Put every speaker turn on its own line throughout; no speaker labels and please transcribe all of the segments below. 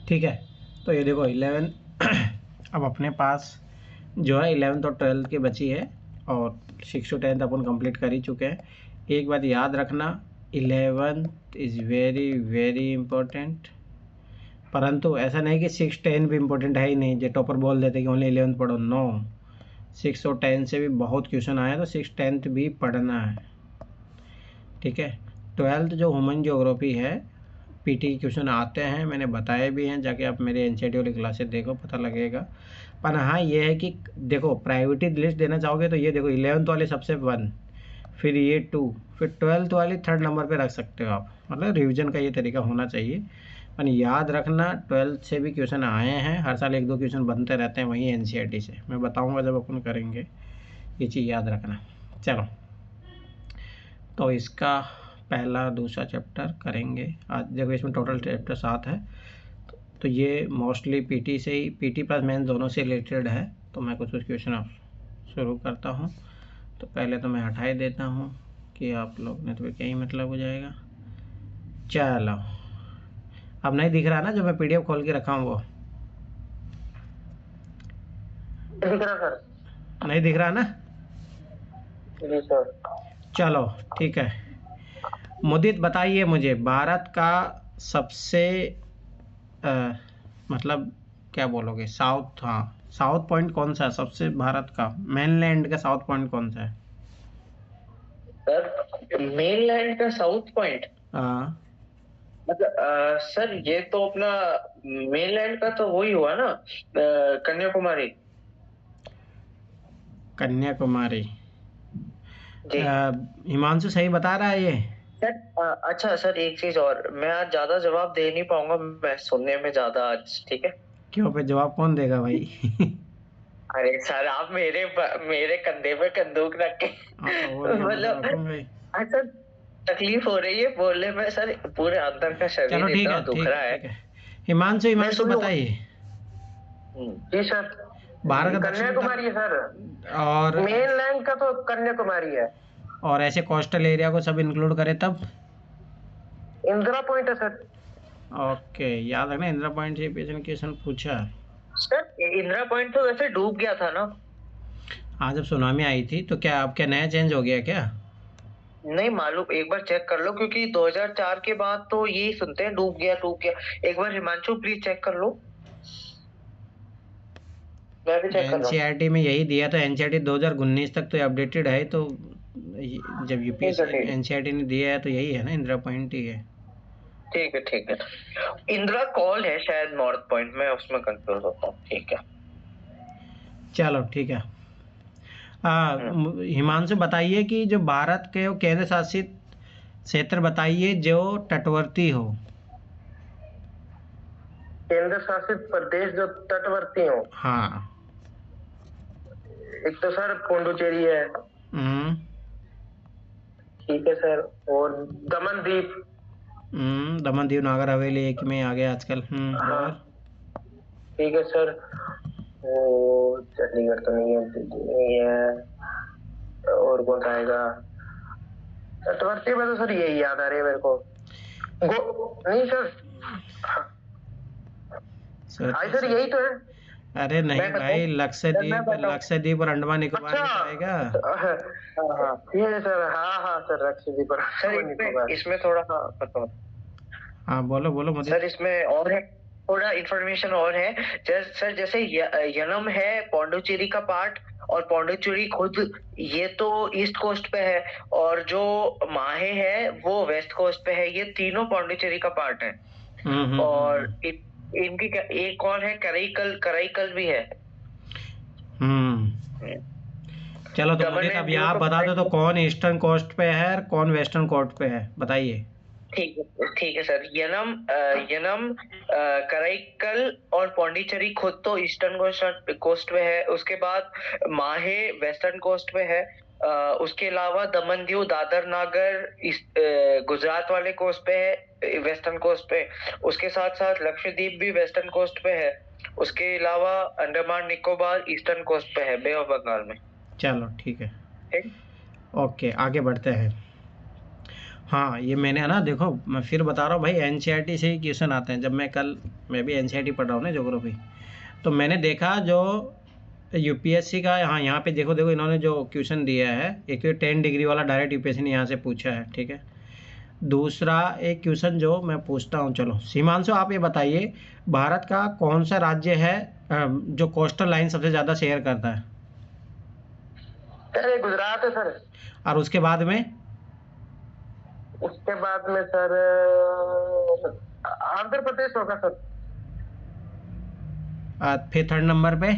ठीक है। तो ये देखो 11 अब अपने पास जो है 11th और 12th की बची है, और 6 to 10th अपन कंप्लीट कर ही चुके हैं। एक बात याद रखना, 11th is very very important, परंतु ऐसा नहीं कि 6 10 भी इम्पोर्टेंट है ही नहीं, जो टॉपर बोल देते कि ओनली 11th पढ़ो। नो, 6 और 10 से भी बहुत क्वेश्चन आए, तो 6 10th भी पढ़ना है। ठीक है। 12th जो ह्यूमन ज्योग्राफी है, पीटी क्वेश्चन आते हैं, मैंने बताए भी हैं, जाके आप मेरे एनसीईआरटी वाली क्लासेस देखो, पता लगेगा। पर हाँ ये है कि देखो प्रायोरिटी लिस्ट देना चाहोगे तो ये देखो 11th वाली सबसे 1, फिर ये 2, फिर 12th वाली 3rd नंबर पे रख सकते हो आप। मतलब रिवीजन का ये तरीका होना चाहिए। पर याद रखना 12th से भी क्वेश्चन आए हैं, हर साल 1-2 क्वेश्चन बनते रहते हैं वहीं एनसीईआरटी से। मैं बताऊँगा जब अपन करेंगे, ये चीज़ याद रखना। चलो, तो इसका पहला दूसरा चैप्टर करेंगे आज। देखो इसमें टोटल चैप्टर 7 है, तो ये मोस्टली पीटी से ही, पीटी प्लस मेंस दोनों से रिलेटेड है। तो मैं कुछ क्वेश्चन आप शुरू करता हूँ। तो पहले तो मैं हटा ही देता हूँ कि आप लोग ने तो क्या ही मतलब हो जाएगा। चलो, अब नहीं दिख रहा ना जो मैं पीडीएफ खोल के रखा हूँ वो?
दिख रहा सर?
नहीं दिख रहा ना?
जी सर।
चलो ठीक है। मुदित बताइए मुझे, भारत का सबसे मतलब क्या बोलोगे, साउथ, हाँ साउथ पॉइंट कौन सा है सबसे, भारत का मेनलैंड का साउथ पॉइंट कौन सा है?
सर मेनलैंड का साउथ पॉइंट,
हाँ
मतलब सर ये तो अपना मेनलैंड का तो वही हुआ ना, कन्याकुमारी।
कन्याकुमारी।
जी
हिमांशु सही बता रहा है ये?
सर। अच्छा सर, एक चीज और, मैं आज ज्यादा जवाब दे नहीं पाऊंगा, मैं सुनने में ज्यादा आज, ठीक है?
क्यों, पे जवाब कौन देगा भाई?
अरे सर, आप मेरे कंधे पे बंदूक रख के
और क्या, मैं तो
मतलब
रखूंगा ही।
अच्छा, तकलीफ हो रही है बोलने में सर, पूरे अंदर का
चलो
शरीर
ठीक
इतना
है
दुख
ठीक
रहा
है
है।
ठीक है। हिमांशु,
मैं
हिमांशु
सुन लूंगा।
बताइए।
जी सर।
भारत का दक्षिण
कन्याकुमारी है सर,
तक और
मेनलैंड का तो कन्याकुमारी है।
और ऐसे कोस्टल एरिया को सब इंक्लूड करें तब?
इंदिरा पॉइंट है सर।
ओके, याद रखना इंदिरा पॉइंट से क्वेश्चन पूछा।
सर इंदिरा पॉइंट तो वैसे डूब गया था ना?
हाँ जब सुनामी आई थी तो क्या अब क्या नया चेंज हो गया क्या?
नहीं मालूम, एक बार चेक कर लो, क्योंकि 2004 के बाद तो यही सुनते हैं डूब गया डूब गया। एक बार हिमांशु प्लीज चेक कर लो, मैं भी चेक कर रहा हूँ।
एनसीईआरटी में यही दिया था, एनसीईआरटी 2019 तक तो अपडेटेड है, तो जब
ठीक है
यूपीएससी
ठीक है
एनसीईआरटी ने दिया है तो यही है ना, इंदिरा पॉइंट ही है।
ठीक है ठीक है। इंदिरा कॉल है शायद नॉर्थ पॉइंट, में उसमें कंफ्यूज होता हूँ, ठीक है।
चलो ठीक है।
हम्म।
हिमांशु बताइए कि जो भारत के केंद्र शासित क्षेत्र बताइए जो तटवर्ती हो।
केंद्र शासित प्रदेश जो तटवर्ती हो,
हाँ।
एक तो सर पुडुचेरी है।
हम्म
ठीक है सर। और दमन द्वीप।
दमन दीव नागर हवेली एक में आ गया आजकल।
हाँ
और
ठीक है सर। वो चंडीगढ़ तो नहीं है, दिल्ली नहीं है, और कौन सा आएगा तटवर्ती में? तो सर यही याद आ रही है मेरे को, नहीं सर। हाँ सर यही तो है।
अरे नहीं
मैं बताऊं?
भाई,
मैं
लक्षद्वीप,
बताऊं?
लक्षद्वीप और अंडमान निकोबार
अच्छा
में तो आएगा।
हाँ हाँ ये है सर, हाँ हाँ सर, लक्षद्वीप पर सर इसमें थोड़ा, हाँ बताओ
हाँ बोलो बोलो
सर,
मुदित।
इसमें और है, थोड़ा इन्फॉर्मेशन और है। सर जैसे यनम है पौंडुचेरी का पार्ट, और पौंडुचेरी खुद ये तो ईस्ट कोस्ट पे है, और जो माहे है वो वेस्ट कोस्ट पे है, ये तीनों पौंडुचेरी का पार्ट है। और इनकी एक और है कराईकल, कराईकल भी है।
चलो तो मुदित
दमन
अब
एंड
ये
दीव
आप
को
बता दो, तो कौन ईस्टर्न कोस्ट पे है और कौन वेस्टर्न कोस्ट पे है, बताइए।
ठीक है सर। यनम कराईकल और पौंडीचेरी खुद तो ईस्टर्न कोस्ट पे है, उसके बाद माहे वेस्टर्न कोस्ट पे है, उसके अलावा दमन दीव दादर नागर गुजरात वाले कोस्ट पे है, वेस्टर्न कोस्ट पे। उसके साथ साथ लक्षद्वीप भी वेस्टर्न कोस्ट पे है। उसके अलावा अंडमान निकोबार ईस्टर्न कोस्ट पे है, बे ऑफ बंगाल में।
चलो ठीक है।
ठीक।
ओके आगे बढ़ते हैं। हाँ, ये मैंने है ना, देखो मैं फिर बता रहा हूँ भाई, एनसीईआरटी से ही क्वेश्चन आते हैं। जब मैं भी एनसीईआरटी पढ़ रहा हूँ ना ज्योग्राफी, तो मैंने देखा जो यूपीएससी का, हाँ यहाँ पे देखो देखो इन्होंने जो क्वेश्चन दिया है, एक तो 10 डिग्री वाला डायरेक्ट यूपीएससी ने यहाँ से पूछा है, ठीक है। दूसरा एक क्वेश्चन जो मैं पूछता हूँ, चलो सीमांशु आप ये बताइए, भारत का कौन सा राज्य है जो कोस्टल लाइन सबसे ज़्यादा शेयर करता है?
सर ये गुजरात है सर।
और उसके बाद में?
उसके बाद में सर आंध्र प्रदेश होगा सर।
फिर थर्ड नंबर पे?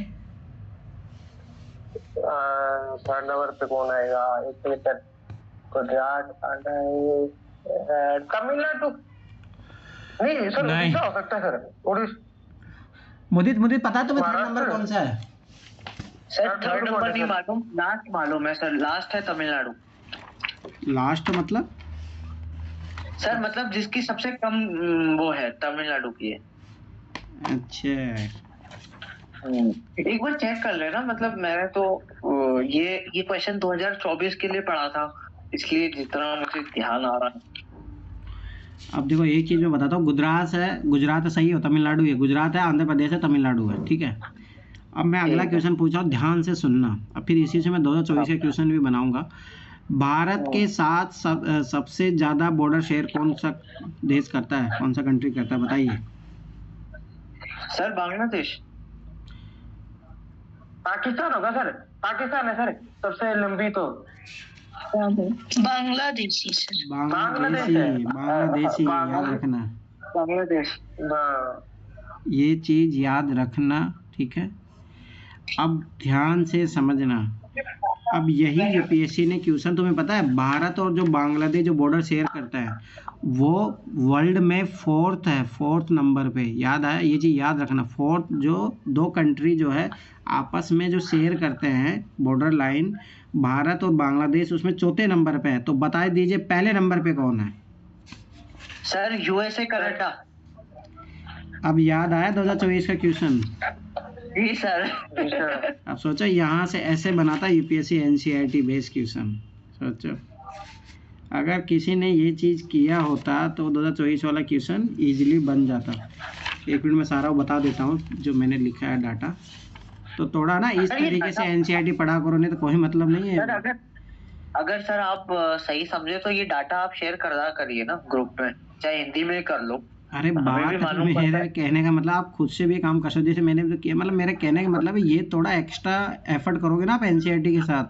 थर्ड नंबर पे कौन आएगा, एक मिनट सर। गुजरात, तमिलनाडु नहीं सर,
नहीं।
उड़ीसा हो सकता है सर, उड़ीसा।
मुदित पता है तुम्हें थर्ड नंबर कौन सा है?
सर थर्ड नंबर नहीं मालूम, लास्ट मालूम है सर, लास्ट है तमिलनाडु।
लास्ट मतलब?
सर मतलब जिसकी सबसे कम वो है, तमिलनाडु की है।
अच्छा,
एक बार चेक कर लेना, मतलब मैंने तो ये क्वेश्चन 2024 के लिए पढ़ा था, इसलिए जितना मुझे ध्यान आ रहा है।
अब देखो एक चीज़ मैं बताता हूँ, गुजरात सही हो, तमिलनाडु है, गुजरात है, आंध्र प्रदेश है, तमिलनाडु है, ठीक है। अब मैं अगला क्वेश्चन पूछा हूँ, ध्यान से सुनना। अब फिर इसी से मैं 2024 का क्वेश्चन भी बनाऊंगा। भारत के साथ सबसे ज़्यादा बॉर्डर शेयर कौन सा देश करता है, कौन सा कंट्री करता है, बताइए।
सर बांग्लादेश। पाकिस्तान होगा सर, पाकिस्तान है सर सबसे लंबी तो।
बांग्लादेशी सर।
बांग्लादेशी याद रखना,
बांग्लादेश,
ये चीज़ याद रखना, ठीक है। अब ध्यान से समझना, अब यही यूपीएससी ने क्वेश्चन, तुम्हें पता है भारत और जो बांग्लादेश जो बॉर्डर शेयर करता है वो वर्ल्ड में फोर्थ नंबर पे, याद आया, ये चीज़ याद रखना। फोर्थ जो दो कंट्री जो है आपस में जो शेयर करते हैं बॉर्डर लाइन, भारत और बांग्लादेश उसमें चौथे नंबर पे है। तो बता दीजिए पहले नंबर पे कौन है?
Sir USA, Canada.
अब याद आया 2024 का क्वेश्चन?
जी सर।
अब सोचो यहाँ से ऐसे बनाता यूपीएससी एनसीईआरटी बेस्ड क्वेश्चन, सोचो अगर किसी ने ये चीज़ किया होता तो 2024 वाला क्वेश्चन इजीली बन जाता। एक मिनट में सारा बता देता हूँ जो मैंने लिखा है डाटा, तो थोड़ा ना इस तरीके से एनसीईआरटी पढ़ा करो, नहीं तो कोई मतलब नहीं है।
सर अगर सर आप सही समझे तो ये डाटा आप शेयर करा करिए ना ग्रुप में, चाहे हिंदी में कर लो।
अरे बात मेरे कहने का मतलब आप खुद से भी काम कर सकते, जैसे मैंने तो किया, मतलब मेरे कहने का मतलब है ये थोड़ा एक्स्ट्रा एफर्ट करोगे ना आप एनसीईआरटी के साथ,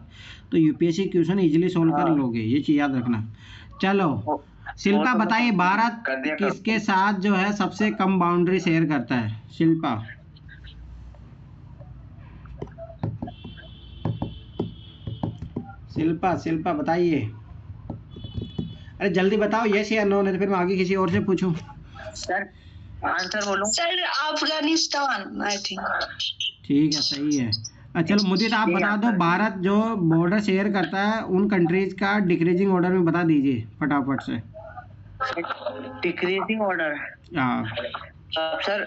तो यूपीएससी क्वेश्चन इजीली सोल्व कर लोगे, ये चीज़ याद रखना। चलो शिल्पा बताइए, भारत किसके साथ जो है सबसे कम बाउंड्री शेयर करता है? शिल्पा शिल्पा बताइए, अरे जल्दी बताओ, यस या नो, नहीं तो फिर मैं आगे किसी और से पूछूं।
सर आंसर बोलो। Sir
Afghanistan I think.
ठीक है, सही है। चलो मुदित आप बता दो, भारत जो बॉर्डर शेयर करता है उन कंट्रीज का डिक्रीजिंग ऑर्डर में बता दीजिए फटाफट से।
Decreasing order?
हाँ
सर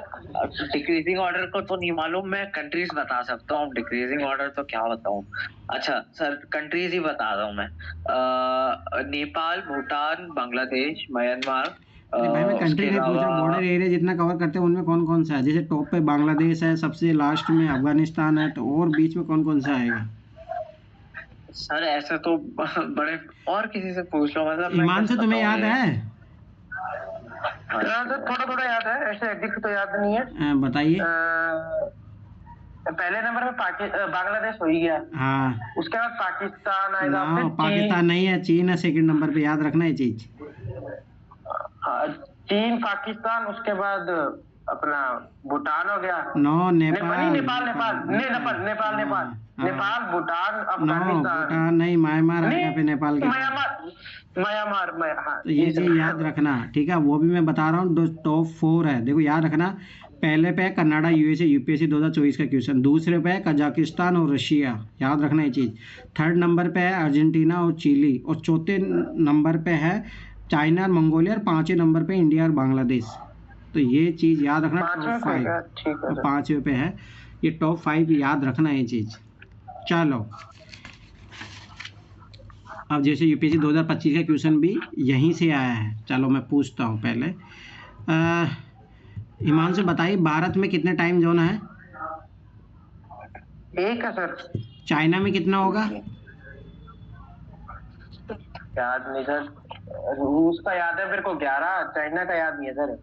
डिक्रीजिंग ऑर्डर को तो नहीं मालूम, मैं कंट्रीज बता सकता हूँ, डिक्रीजिंग ऑर्डर तो क्या बताऊँ। अच्छा सर कंट्रीज ही बता रहा हूँ मैं, नेपाल, भूटान, बांग्लादेश, म्यांमार।
भाई मैं कंट्री नहीं पूछ रहा, बॉर्डर एरिया जितना कवर करते हैं उनमें कौन कौन सा है? जैसे टॉप पे बांग्लादेश है, सबसे लास्ट में अफगानिस्तान है, तो और बीच में कौन कौन सा आएगा?
सर ऐसे तो बड़े, और किसी से पूछ लो, मतलब
ईमान से तुम्हें याद है?
थोड़ा थोड़ा याद है, ऐसे एग्जैक्ट तो याद नहीं है।
बताइए।
पहले नंबर पे बांग्लादेश हो ही गया।
हाँ,
उसके बाद पाकिस्तान आएगा।
पाकिस्तान नहीं है, चीन है सेकंड नंबर पे, याद रखना ये चीज।
चीन, पाकिस्तान, उसके बाद अपना भूटान हो गया।
नो, नेपाल,
भूटान, अफगानिस्तान
नहीं, म्यांमार आएगा फिर नेपाल के।
म्यांमार।
तो ये चीज याद रखना, ठीक है। वो भी मैं बता रहा हूँ, टॉप 4 है, देखो याद रखना। पहले पे है कनाडा, यूएसए, यूपीएससी 2024 का क्वेश्चन। दूसरे पे है कजाकिस्तान और रशिया, याद रखना ये चीज़। थर्ड नंबर पे है अर्जेंटीना और चिली, और चौथे नंबर पे है चाइना और मंगोलिया, और पाँचवें नंबर पे इंडिया और बांग्लादेश। तो ये चीज़ याद रखना, टॉप 5 पाँचवें पे है ये, टॉप 5 याद रखना ये चीज़। चलो अब जैसे यूपीएससी 2025 का क्वेश्चन भी यहीं से आया है, चलो मैं पूछता हूँ पहले। हिमांशु बताइए, भारत में कितने टाइम जोन है?
एक है सर।
चाइना में कितना होगा?
याद नहीं सर, रूस का याद है मेरे को 11, चाइना का याद नहीं है सर।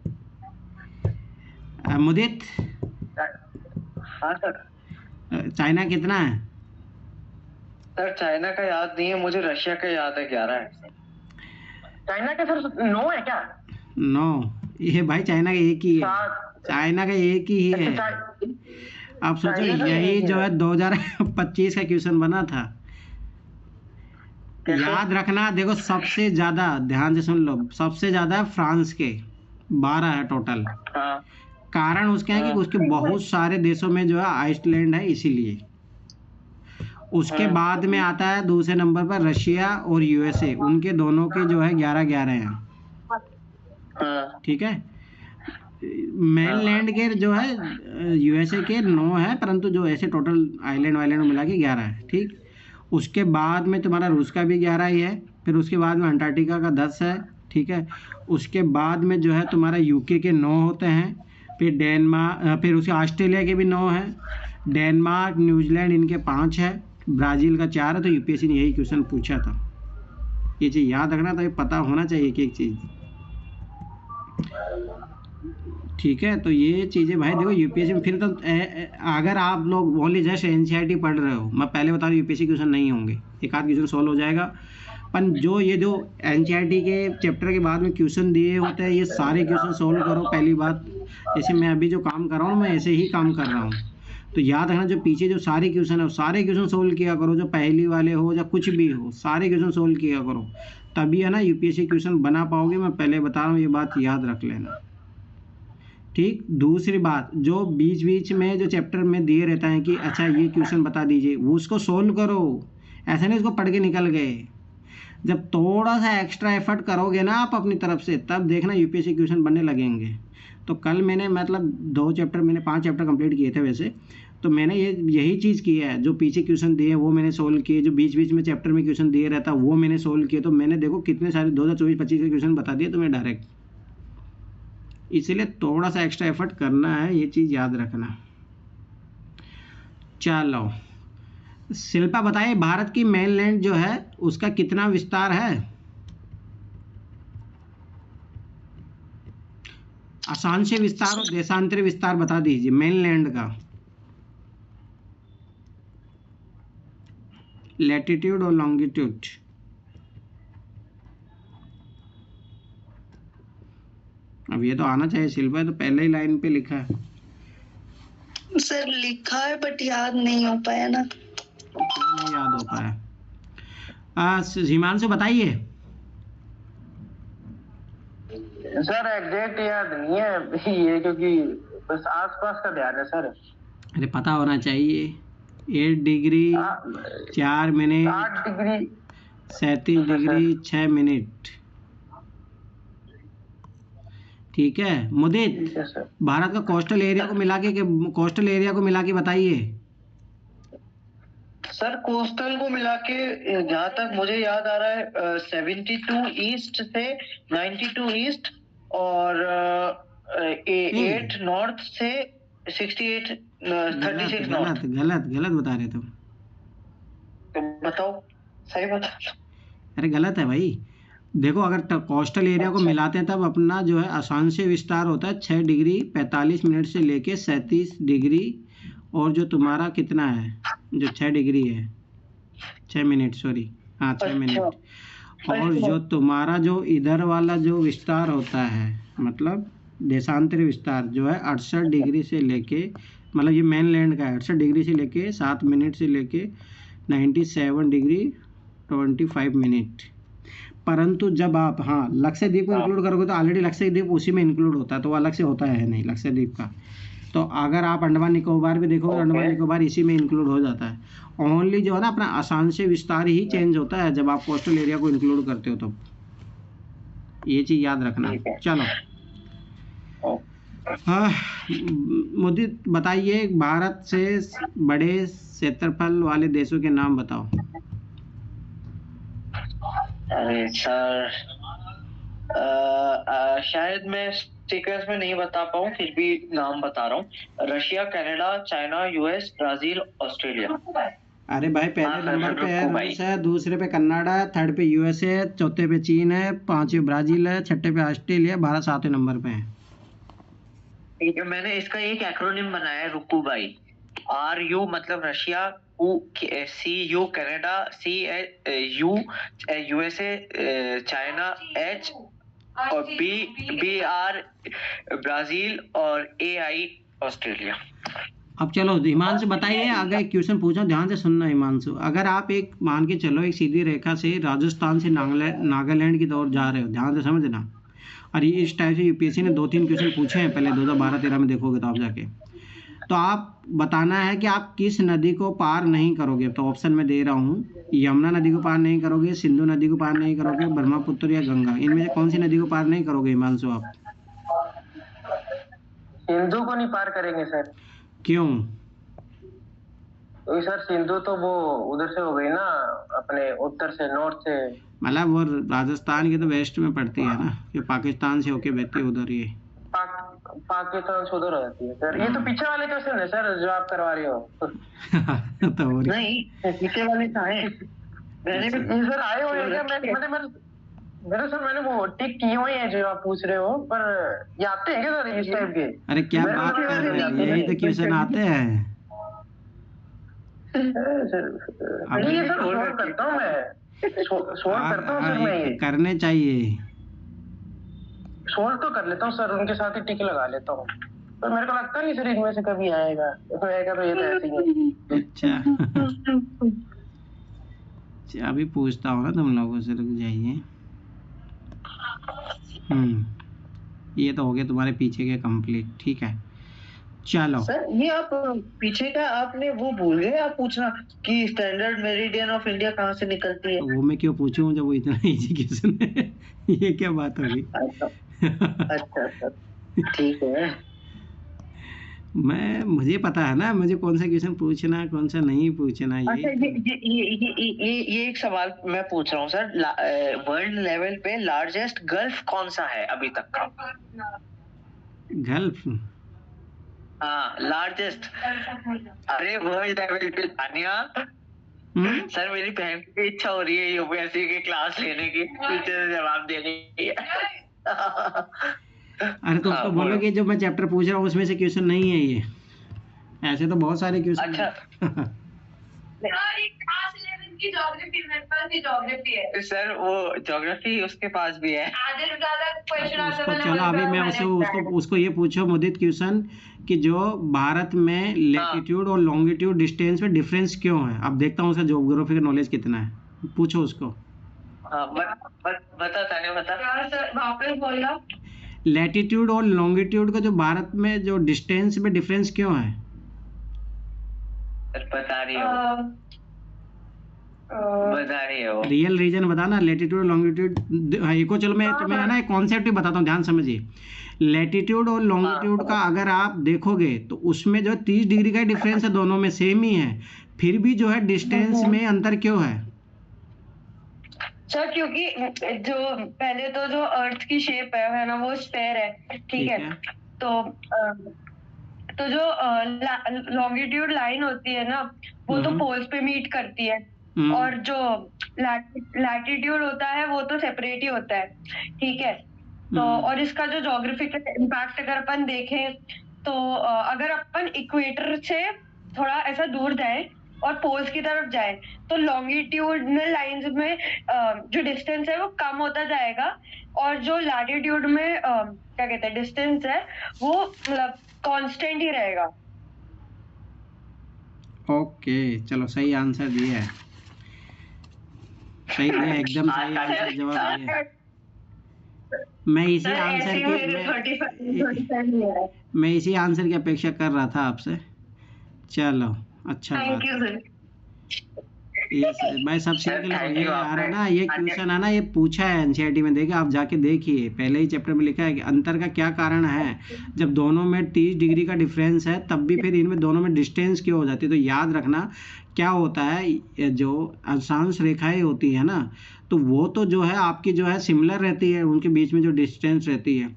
मुदित,
हाँ सर।
चाइना कितना है?
सर चाइना का याद नहीं है मुझे, रशिया का याद है 11 है। चाइना का सर 9 है क्या?
9? ये भाई चाइना का एक ही है, चाइना का एक ही है। आप सोचो यही जो है 2025 का क्वेश्चन बना था। याद रखना, देखो सबसे ज्यादा, ध्यान से सुन लो, सबसे ज्यादा फ्रांस के 12 है टोटल। कारण उसके है कि उसके बहुत सारे देशों में जो है आइसलैंड है, इसीलिए। उसके बाद में आता है दूसरे नंबर पर रशिया और यूएसए, उनके दोनों के जो है 11-11 हैं। ठीक है। मेनलैंड के जो है यूएसए के 9 है, परंतु जो ऐसे टोटल आइलैंड वाइलैंड मिला के 11 है। ठीक। उसके बाद में तुम्हारा रूस का भी 11 ही है, फिर उसके बाद में अंटार्कटिका का 10 है। ठीक है। उसके बाद में जो है तुम्हारा यूके के 9 होते हैं, फिर डेनमार्क, फिर उसके ऑस्ट्रेलिया के भी 9 है, डेनमार्क, न्यूजीलैंड इनके 5 है, ब्राज़ील का 4 है। तो यूपीएससी ने यही क्वेश्चन पूछा था, ये चीज़ याद रखना, तो ये पता होना चाहिए कि एक चीज़। ठीक है। तो ये चीज़ें भाई देखो यूपीएससी में, फिर तो अगर आप लोग ओनली जस्ट एनसीईआरटी पढ़ रहे हो, मैं पहले बता रहा हूँ यूपीएससी क्वेश्चन नहीं होंगे, एक आध क्वेश्चन सॉल्व हो जाएगा। पर जो ये जो एनसीईआरटी के चैप्टर के बाद में क्वेश्चन दिए होते हैं, ये सारे क्वेश्चन सॉल्व करो। पहली बात, जैसे मैं अभी जो काम कर रहा हूँ, मैं ऐसे ही काम कर रहा हूँ। तो याद रखना, जो पीछे जो सारे क्वेश्चन है, सारे क्वेश्चन सोल्व किया करो, जो पहली वाले हो या कुछ भी हो, सारे क्वेश्चन सोल्व किया करो, तभी है ना यूपीएससी क्वेश्चन बना पाओगे। मैं पहले बता रहा हूँ, ये बात याद रख लेना। ठीक। दूसरी बात, जो बीच बीच में जो चैप्टर में दिए रहता है कि अच्छा ये क्वेश्चन बता दीजिए, वो उसको सोल्व करो, ऐसा नहीं उसको पढ़ के निकल गए। जब थोड़ा सा एक्स्ट्रा एफर्ट करोगे ना आप अपनी तरफ से, तब देखना यूपीएससी क्वेश्चन बनने लगेंगे। तो कल मैंने मतलब 2 चैप्टर, मैंने 5 चैप्टर कंप्लीट किए थे वैसे, तो मैंने यही चीज़ की है। जो पीछे क्वेश्चन दिए वो मैंने सोल्व किए, जो बीच बीच में चैप्टर में क्वेश्चन दिए रहता वो मैंने सोल्व किए। तो मैंने देखो कितने सारे 2024-25 के क्वेश्चन बता दिए तुम्हें डायरेक्ट। इसीलिए थोड़ा सा एक्स्ट्रा एफर्ट करना है, ये चीज़ याद रखना। चलो शिल्पा बताइए, भारत की मेनलैंड जो है उसका कितना विस्तार है? अक्षांशीय विस्तार और देशांतरी विस्तार बता दीजिए मेनलैंड का, लैटिट्यूड और लॉन्गिट्यूड। अब ये तो आना चाहिए शिल्पा, तो पहले ही लाइन पे लिखा है।
सर लिखा है बट याद नहीं हो पाया ना।
नहीं याद हो पाया। हिमांशु बताइए।
सर एग्जैक्ट याद नहीं है ये, क्योंकि बस आसपास का ध्यान है सर।
अरे पता होना चाहिए। 8 degree 4 minute,
8 degree
37 degree 6 minute. ठीक है। मुदित, भारत का कोस्टल एरिया को मिला के बताइए।
सर कोस्टल को मिला के जहाँ तक मुझे याद आ रहा है 72 ईस्ट से 92 ईस्ट और 8 नॉर्थ से 68 36 नॉर्थ।
गलत बता रहे तुम।
तो बताओ, सही बता।
अरे गलत है भाई। देखो अगर कोस्टल एरिया को मिलाते हैं तब अपना जो है अक्षांशीय विस्तार होता है 6 डिग्री 45 मिनट से लेके 37 डिग्री, और जो तुम्हारा कितना है, जो 6 डिग्री है 6 मिनट, सॉरी हाँ 6 मिनट। और जो तुम्हारा जो इधर वाला जो विस्तार होता है, मतलब देशांतरी विस्तार, जो है 68 डिग्री से लेके, मतलब ये मेनलैंड का है, 68 डिग्री से लेके 7 मिनट से लेके 97 डिग्री 25 मिनट। परंतु जब आप लक्षद्वीप को इंक्लूड करोगे तो ऑलरेडी लक्षद्वीप उसी में इंक्लूड होता है, तो वो अलग से होता है नहीं लक्षद्वीप का। तो अगर आप अंडमान निकोबार भी देखोगे तो अंडमान निकोबार इसी में इंक्लूड हो जाता है। ओनली जो है ना अपना अक्षांशीय विस्तार ही चेंज होता है जब आप कोस्टल एरिया को इंक्लूड करते हो, तो ये चीज़ याद रखना। चलो मुदित बताइए, भारत से बड़े क्षेत्रफल वाले देशों के नाम बताओ।
अरे सर, शायद मैं सीक्वेंस में नहीं बता पाऊँ, फिर भी नाम बता रहा हूँ। Russia, Canada, China, US, Brazil, Australia.
अरे भाई, पहले
हाँ सर,
नंबर पे है
रुको भाई।
रूस है, दूसरे पे कनाडा है, थर्ड पे यूएसए है, चौथे पे चीन है, पांचवे ब्राजील है, छठे पे ऑस्ट्रेलिया, भारत सातवें नंबर पे है।
ठीक है, मैंने इसका एक एक्रोनिम बनाया है, रुकू भाई। RU मतलब Russia, CU Canada, CU USA, China, H और BR ब्राजील और AI ऑस्ट्रेलिया।
अब चलो हिमांशु बताइए, आगे क्वेश्चन पूछो, ध्यान से सुनना हिमांशु। अगर आप एक मान के चलो एक सीधी रेखा से राजस्थान से नागालैंड की तरफ जा रहे हो, ध्यान से समझना, और ये इस टाइप से यूपीएससी ने 2-3 क्वेश्चन पूछे हैं पहले 2012-13 में, देखोगे तो आप जाके, तो आप बताना है कि आप किस नदी को पार नहीं करोगे। तो ऑप्शन में दे रहा हूँ, यमुना नदी को पार नहीं करोगे, सिंधु नदी को पार नहीं करोगे, ब्रह्मपुत्र या गंगा, इनमें से कौन सी नदी को पार नहीं करोगे हिमांशु आप?
सिंधु को नहीं पार करेंगे सर।
क्यों?
तो सर सिंधु तो वो उधर से हो गई ना, अपने उत्तर से, नॉर्थ से।
मतलब वो राजस्थान के तो वेस्ट में पड़ती है ना, कि पाकिस्तान से होके बहती है उधर ये।
पाकिस्तान से उधर रहती है सर। ये तो पीछे वाले क्वेश्चन है सर जो आप करवा रहे हो।
तो
नहीं, पीछे वाले कहाँ हैं? मैंने भी सर आए हुए हैं, मेरे सर मैंने वो टिक किए हुए हैं जो आप पूछ रहे हो, पर ये आते हैं क्या सर इस टाइप के?
अरे क्या बात कर रहे हो, यही तो क्वेश्चन आते हैं।
सर ये सर सोल्व करता हूँ मैं, सोल्व करता हूँ सर मैं, ये
करने चाहिए,
सोल्व तो कर लेता हूँ सर, उनके साथ ही टिक लगा लेता हूँ, पर मेरे को लगता नहीं सर इनमें से कभी आएगा, तो आएगा तो ये तो ऐसे ही है।
अच्छा, अभी पूछता हूँ ना तुम लोगों से, रुक जाइए। ये तो हो गया तुम्हारे पीछे के कंप्लीट, ठीक है। चलो
सर ये आप पीछे का आपने वो भूल गए आप पूछना कि स्टैंडर्ड मेरिडियन ऑफ इंडिया कहाँ से निकलती है।
वो मैं क्यों पूछूं जब वो इतना इजी क्वेश्चन है। ये क्या बात होगी?
अच्छा ठीक है।
मुझे पता है ना, मुझे कौन सा क्वेश्चन पूछना है कौन सा नहीं पूछना।
अच्छा, ये एक सवाल मैं पूछ रहा हूँ सर, वर्ल्ड लेवल पे लार्जेस्ट गल्फ कौन सा है अभी तक का?
गल्फ?
हाँ, लार्जेस्ट। अरे वर्ल्ड लेवल पे तानिया। सर मेरी बहन की इच्छा हो रही है यूपीएससी की क्लास लेने की, टीचर से जवाब देने की।
अरे तो उसको बोलो कि जो मैं चैप्टर पूछ रहा हूँ उसमें से क्वेश्चन नहीं है ये, ऐसे तो बहुत सारे क्वेश्चन।
अच्छा
की ज्योग्राफी मेरे पास भी ज्योग्राफी है
सर, वो ज्योग्राफी उसके पास भी है।
आधे से ज्यादा क्वेश्चन आता
उसको
है।
चलो अभी मैं उसको ये पूछो मुदित क्वेश्चन कि जो भारत में लैटिट्यूड और लॉन्गिट्यूड डिस्टेंस में डिफरेंस क्यों है। अब देखता हूँ उसका ज्योग्राफी का नॉलेज कितना है, पूछो उसको।
हाँ बता ताने बता।
सर वापस बोलना।
लैटिट्यूड और लॉन्गिट्यूड का जो भारत में जो डिस्टेंस में डिफरेंस क्यों है?
बता रही हो
रियल रीजन बताना, लैटिट्यूड लॉन्गिट्यूड। एक को चलो मैं तुम्हें है ना एक कॉन्सेप्ट ही बताता हूँ, ध्यान समझिए। लैटिट्यूड और लॉन्गिट्यूड का अगर आप देखोगे तो उसमें जो 30 डिग्री का डिफरेंस है, दोनों में सेम ही है, फिर भी जो है डिस्टेंस में अंतर क्यों है?
सर क्योंकि जो पहले तो जो अर्थ की शेप है ना वो स्फेयर है, ठीक है। तो जो लॉन्गिट्यूड लाइन होती है ना वो तो पोल्स पे मीट करती है, और जो लैटिट्यूड होता है वो तो सेपरेट ही होता है, ठीक है। तो और इसका जो ज्योग्राफिकल इम्पैक्ट अगर अपन देखें तो अगर अपन इक्वेटर से थोड़ा ऐसा दूर जाए और पोल्स की तरफ जाए तो लॉन्गिट्यूडनल लाइंस में जो डिस्टेंस है वो कम होता जाएगा, और जो लैटिट्यूड में क्या कहते हैं डिस्टेंस है वो मतलब कांस्टेंट ही रहेगा।
ओके चलो, सही आंसर दिया है, सही दिया, एकदम सही आंसर जवाब दिया। मैं इसी आंसर की अपेक्षा कर रहा था आपसे। चलो अच्छा बात, मैं सब सीख लो आ रहा है ना। ये क्वेश्चन है ना, ये पूछा है एनसीईआरटी में, देखिए आप जाके देखिए, पहले ही चैप्टर में लिखा है कि अंतर का क्या कारण है। जब दोनों में 30 डिग्री का डिफरेंस है तब भी फिर इनमें दोनों में डिस्टेंस क्यों हो जाती है। तो याद रखना क्या होता है, जो अक्षांश रेखाएं होती है ना, तो वो तो जो है आपकी जो है सिमिलर रहती है, उनके बीच में जो डिस्टेंस रहती है,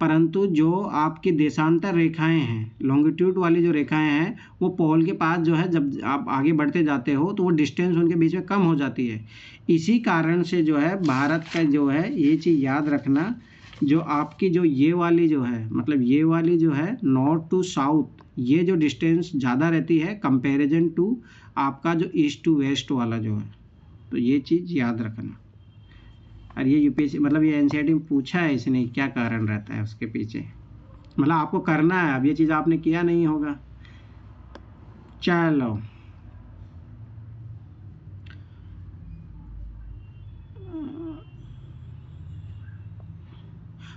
परंतु जो आपकी देशांतर रेखाएं हैं, लॉन्गिट्यूड वाली जो रेखाएं हैं, वो पोल के पास जो है जब आप आगे बढ़ते जाते हो तो वो डिस्टेंस उनके बीच में कम हो जाती है। इसी कारण से जो है भारत का जो है ये चीज़ याद रखना, जो आपकी जो ये वाली जो है, मतलब ये वाली जो है नॉर्थ टू साउथ, ये जो डिस्टेंस ज़्यादा रहती है कंपैरिजन टू आपका जो ईस्ट टू वेस्ट वाला जो है, तो ये चीज़ याद रखना। और ये यूपीएससी मतलब ये एनसीईआरटी में पूछा है इसने, क्या कारण रहता है उसके पीछे, मतलब आपको करना है। अब ये चीज़ आपने किया नहीं होगा। चलो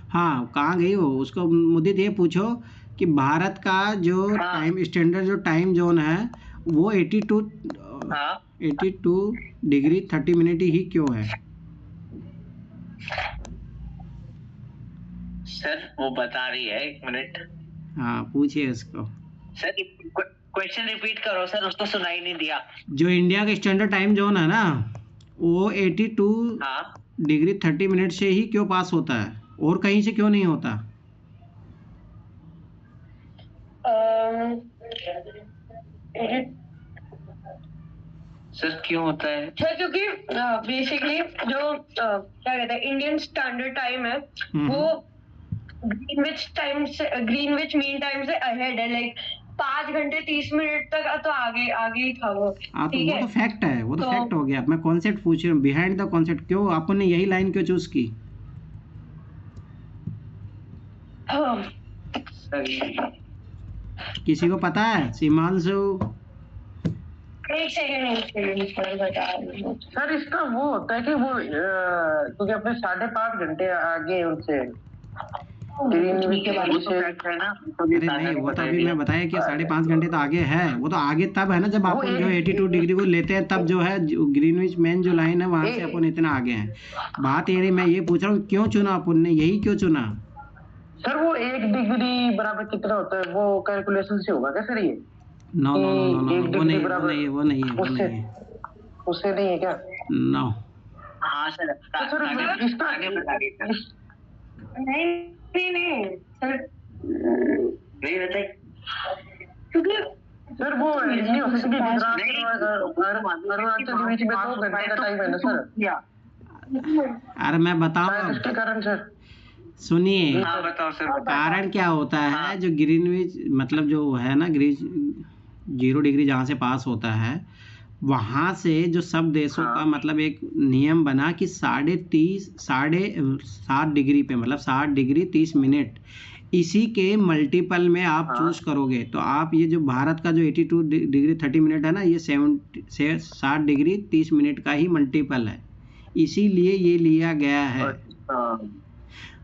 हाँ, कहाँ गई हो, उसको मुद्दे ये पूछो कि भारत का जो टाइम स्टैंडर्ड जो टाइम जोन है वो 82 डिग्री 30 मिनट ही क्यों है?
सर वो बता रही है, 1 मिनट।
हाँ पूछिए उसको।
सर क्वेश्चन रिपीट करो सर, उसको सुनाई नहीं दिया।
जो इंडिया का स्टैंडर्ड टाइम जोन है ना, वो 82 डिग्री 30 मिनट से ही क्यों पास होता है और कहीं से क्यों नहीं होता?
सर क्यों होता है?
सर क्योंकि बेसिकली जो क्या कहते हैं इंडियन स्टैंडर्ड टाइम है वो ग्रीनविच मीन टाइम से अहेड है, लाइक 5 घंटे 30 मिनट तक तो आगे ही था वो।
हाँ तो वो तो फैक्ट है, वो तो फैक्ट हो गया। मैं कॉन्सेप्ट पूछ रहा हूँ, बिहाइंड द कॉन्सेप्ट, क्यों आपने यही लाइन क्यों चूज की? किसी को पता है? सीमांशु?
एक सेकंड
सर इसका वो होता है कि वो क्योंकि अपने 5.5 घंटे आगे उनसे
अरे नहीं, वो तो अभी मैं बताया कि 5.5 घंटे तो आगे है। वो तो आगे तब है ना जब अपन जो 82 डिग्री को लेते हैं, तब जो है ग्रीनविच मेन जो लाइन है वहां से अपन इतना आगे हैं। बात ये नहीं, मैं ये पूछ रहा हूँ क्यों चुना अपन ने, यही क्यों चुना?
सर वो 1 डिग्री बराबर कितना होता है वो कैलकुलेशन से होगा क्या सर? ये
नो नो नो नो, वो नहीं है।
उससे नहीं है क्या?
नो।
हाँ सर, आगे बताइए।
नहीं सर,
नहीं बताइए
क्योंकि
सर वो नहीं हो सकती अरुणाचल के बीच में 2 घंटे का टाइम है ना सर।
अरे मैं बताऊँ
इसके कारण सर,
सुनिए।
हाँ बताओ सर।
कारण क्या होता है, जो ग्रीनविच मतलब जो है ना, 0 डिग्री जहाँ से पास होता है, वहाँ से जो सब देशों का मतलब एक नियम बना कि 7.5 डिग्री पे, मतलब 60 डिग्री 30 मिनट, इसी के मल्टीपल में आप चूज करोगे तो आप ये जो भारत का जो 82 डिग्री 30 मिनट है ना, ये 60 डिग्री 30 मिनट का ही मल्टीपल है, इसीलिए ये लिया गया है।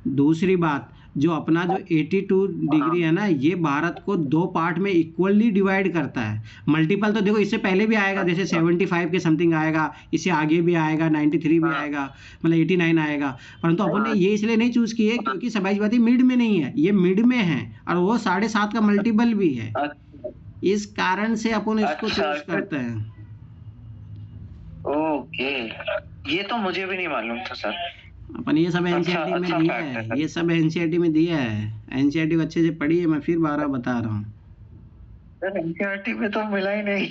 दूसरी बात, जो अपना जो 82 डिग्री है ना, ये भारत को 2 पार्ट में इक्वली डिवाइड करता है। मल्टीपल तो देखो इससे पहले भी आएगा, जैसे 75 के समथिंग आएगा, इससे आगे भी आएगा, 93 भी आएगा, मतलब 89 आएगा, परंतु अपन ने ये इसलिए नहीं चूज किए क्योंकि समाजवादी मिड में नहीं है, ये मिड में है और वो 7.5 का मल्टीपल भी है, इस कारण से अपन इसको चूज करते हैं।
ओके, ये तो मुझे भी नहीं मालूम था सर।
अपन ये सब एनसीईआरटी में दिया है, ये सब एनसीईआरटी में दिया है, एनसीईआरटी को अच्छे से पढ़िए, मैं फिर 12 बता रहा हूँ।
सर एनसीईआरटी में तो मिला ही नहीं।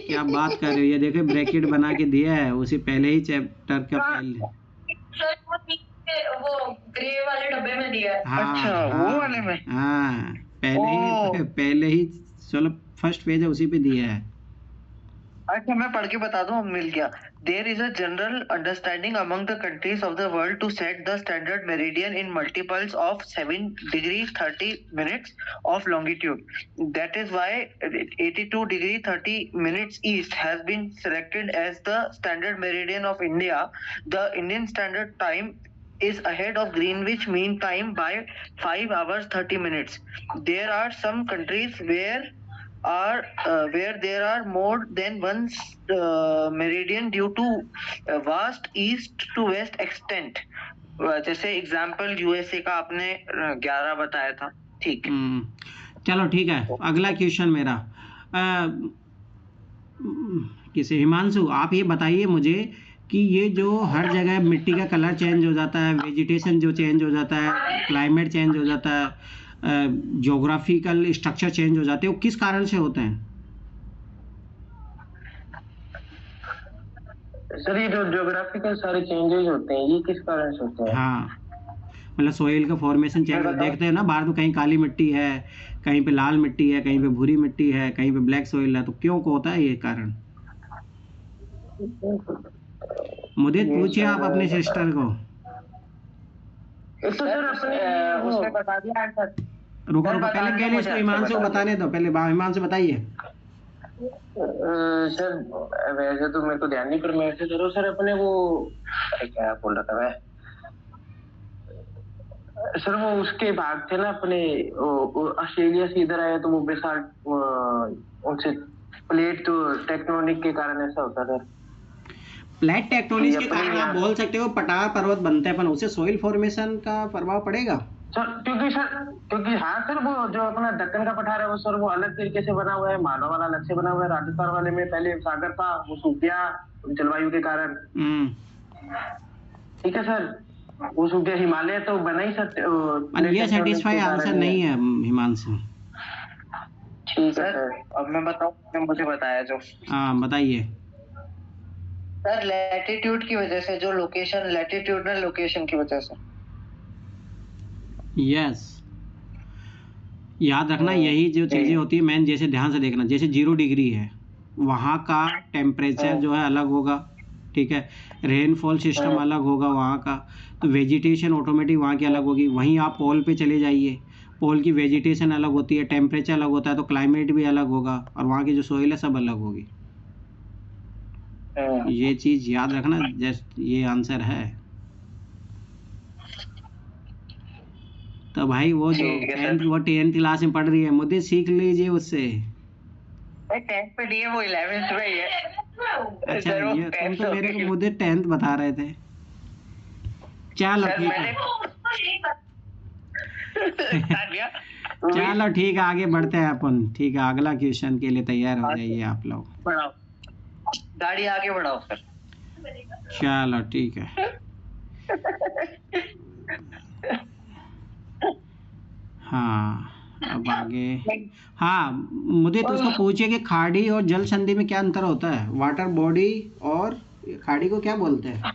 क्या बात कर रहे हो, ये देखो ब्रैकेट बना के दिया है, उसी पहले ही चैप्टर का पहले।
वो ग्रे वाले डब्बे में दिया है।
हाँ,
अच्छा, वो वाले में।
हाँ पहले ही चलो फर्स्ट पेज है उसी पे दिया है।
अच्छा मैं पढ़ के बता दूं, मिल गया। There is a general understanding among the countries of the world to set the standard meridian in multiples of 7 degree 30 minutes of longitude. That is why 82 degree 30 minutes east has been selected as the standard meridian of India. The Indian standard time is ahead of Greenwich Mean Time by 5 hours 30 minutes. There are some countries where there are more than one meridian due to vast east to west extent. जैसे example USA का आपने 11 बताया था, ठीक।
चलो ठीक है, अगला क्वेश्चन मेरा किसे, हिमांशु आप ये बताइए मुझे कि ये जो हर जगह मिट्टी का कलर चेंज हो जाता है, वेजिटेशन जो चेंज हो जाता है, क्लाइमेट चेंज हो जाता है, ज्योग्राफिकल स्ट्रक्चर चेंज हो जाते हैं, वो किस कारण से होते हैं?
सर ये जो ज्योग्राफिकल सारे चेंजेस होते हैं ये किस कारण से होते हैं?
हाँ, मतलब सोइल का फॉर्मेशन चेंज देखते हैं ना बाहर, तो कहीं काली मिट्टी है, कहीं पे लाल मिट्टी है, कहीं पे भूरी मिट्टी है, कहीं पे ब्लैक सोइल है, तो क्यों को होता है ये कारण? मुझे पूछिए आप अपने सिस्टर को।
तो सर अपने उसने बता दिया आंसर।
रुको पहले इसको ईमान से बताने दो, पहले ईमान से बताइए।
सर वैसे तो मेरे को ध्यान नहीं, पर मैं ऐसे करूँ सर अपने वो क्या बोल रहा था मैं सर, वो उसके भाग थे ना अपने ऑस्ट्रेलिया से इधर आए तो वो बेसाल्ट उनसे प्लेट तो टेक्टोनिक के कारण ऐसा होता था।
प्लेट टेक्टोनिक के कारण आप बोल सकते हो पठार पर्वत बनते हैं, पर उससे सोइल फॉर्मेशन का प्रभाव पड़ेगा
सर? क्योंकि हाँ सर, वो जो अपना दक्कन का पठार है वो सर वो अलग तरीके से बना हुआ है, मालवा वाला अलग से बना हुआ है, राजस्थान वाले में पहले सागर था, वो सूख गया जलवायु के कारण। ठीक है सर, वो सूख गया। हिमालय तो बना ही सर।
ये सेटिस्फाई आंसर नहीं है हिमांशु।
ठीक है सर, अब मैं बताऊं, मुझे बताया जो।
हाँ बताइए
सर। लैटिट्यूड की वजह से, जो लोकेशन, लैटिट्यूडनल लोकेशन की वजह से।
यस, याद रखना यही जो चीज़ें होती है मैन, जैसे ध्यान से देखना, जैसे 0 डिग्री है वहाँ का टेम्परेचर जो है अलग होगा, ठीक है, रेनफॉल सिस्टम अलग होगा वहाँ का, तो वेजिटेशन ऑटोमेटिक वहाँ की अलग होगी। वहीं आप पोल पे चले जाइए, पोल की वेजिटेशन अलग होती है, टेम्परेचर अलग होता है, तो क्लाइमेट भी अलग होगा, और वहाँ की जो सोइल है सब अलग होगी। ये चीज़ याद रखना, जस्ट ये आंसर है। तो भाई वो जो 10th क्लास में पढ़ रही है, मुझे सीख लीजिए उससे।
10th पे नहीं है, वो 11th में ही है।
अच्छा, ये तुम तो मेरे को मुझे 10th बता रहे थे। चलो ठीक है, चलो ठीक है, आगे बढ़ते हैं अपन। ठीक है, अगला क्वेश्चन के लिए तैयार हो जाइए आप लोग।
गाड़ी आगे बढ़ाओ सर।
चलो ठीक है। हाँ अब आगे, हाँ मुझे तो उसको पूछिए कि खाड़ी और जल संधि में क्या अंतर होता है? वाटर बॉडी और खाड़ी को क्या बोलते हैं?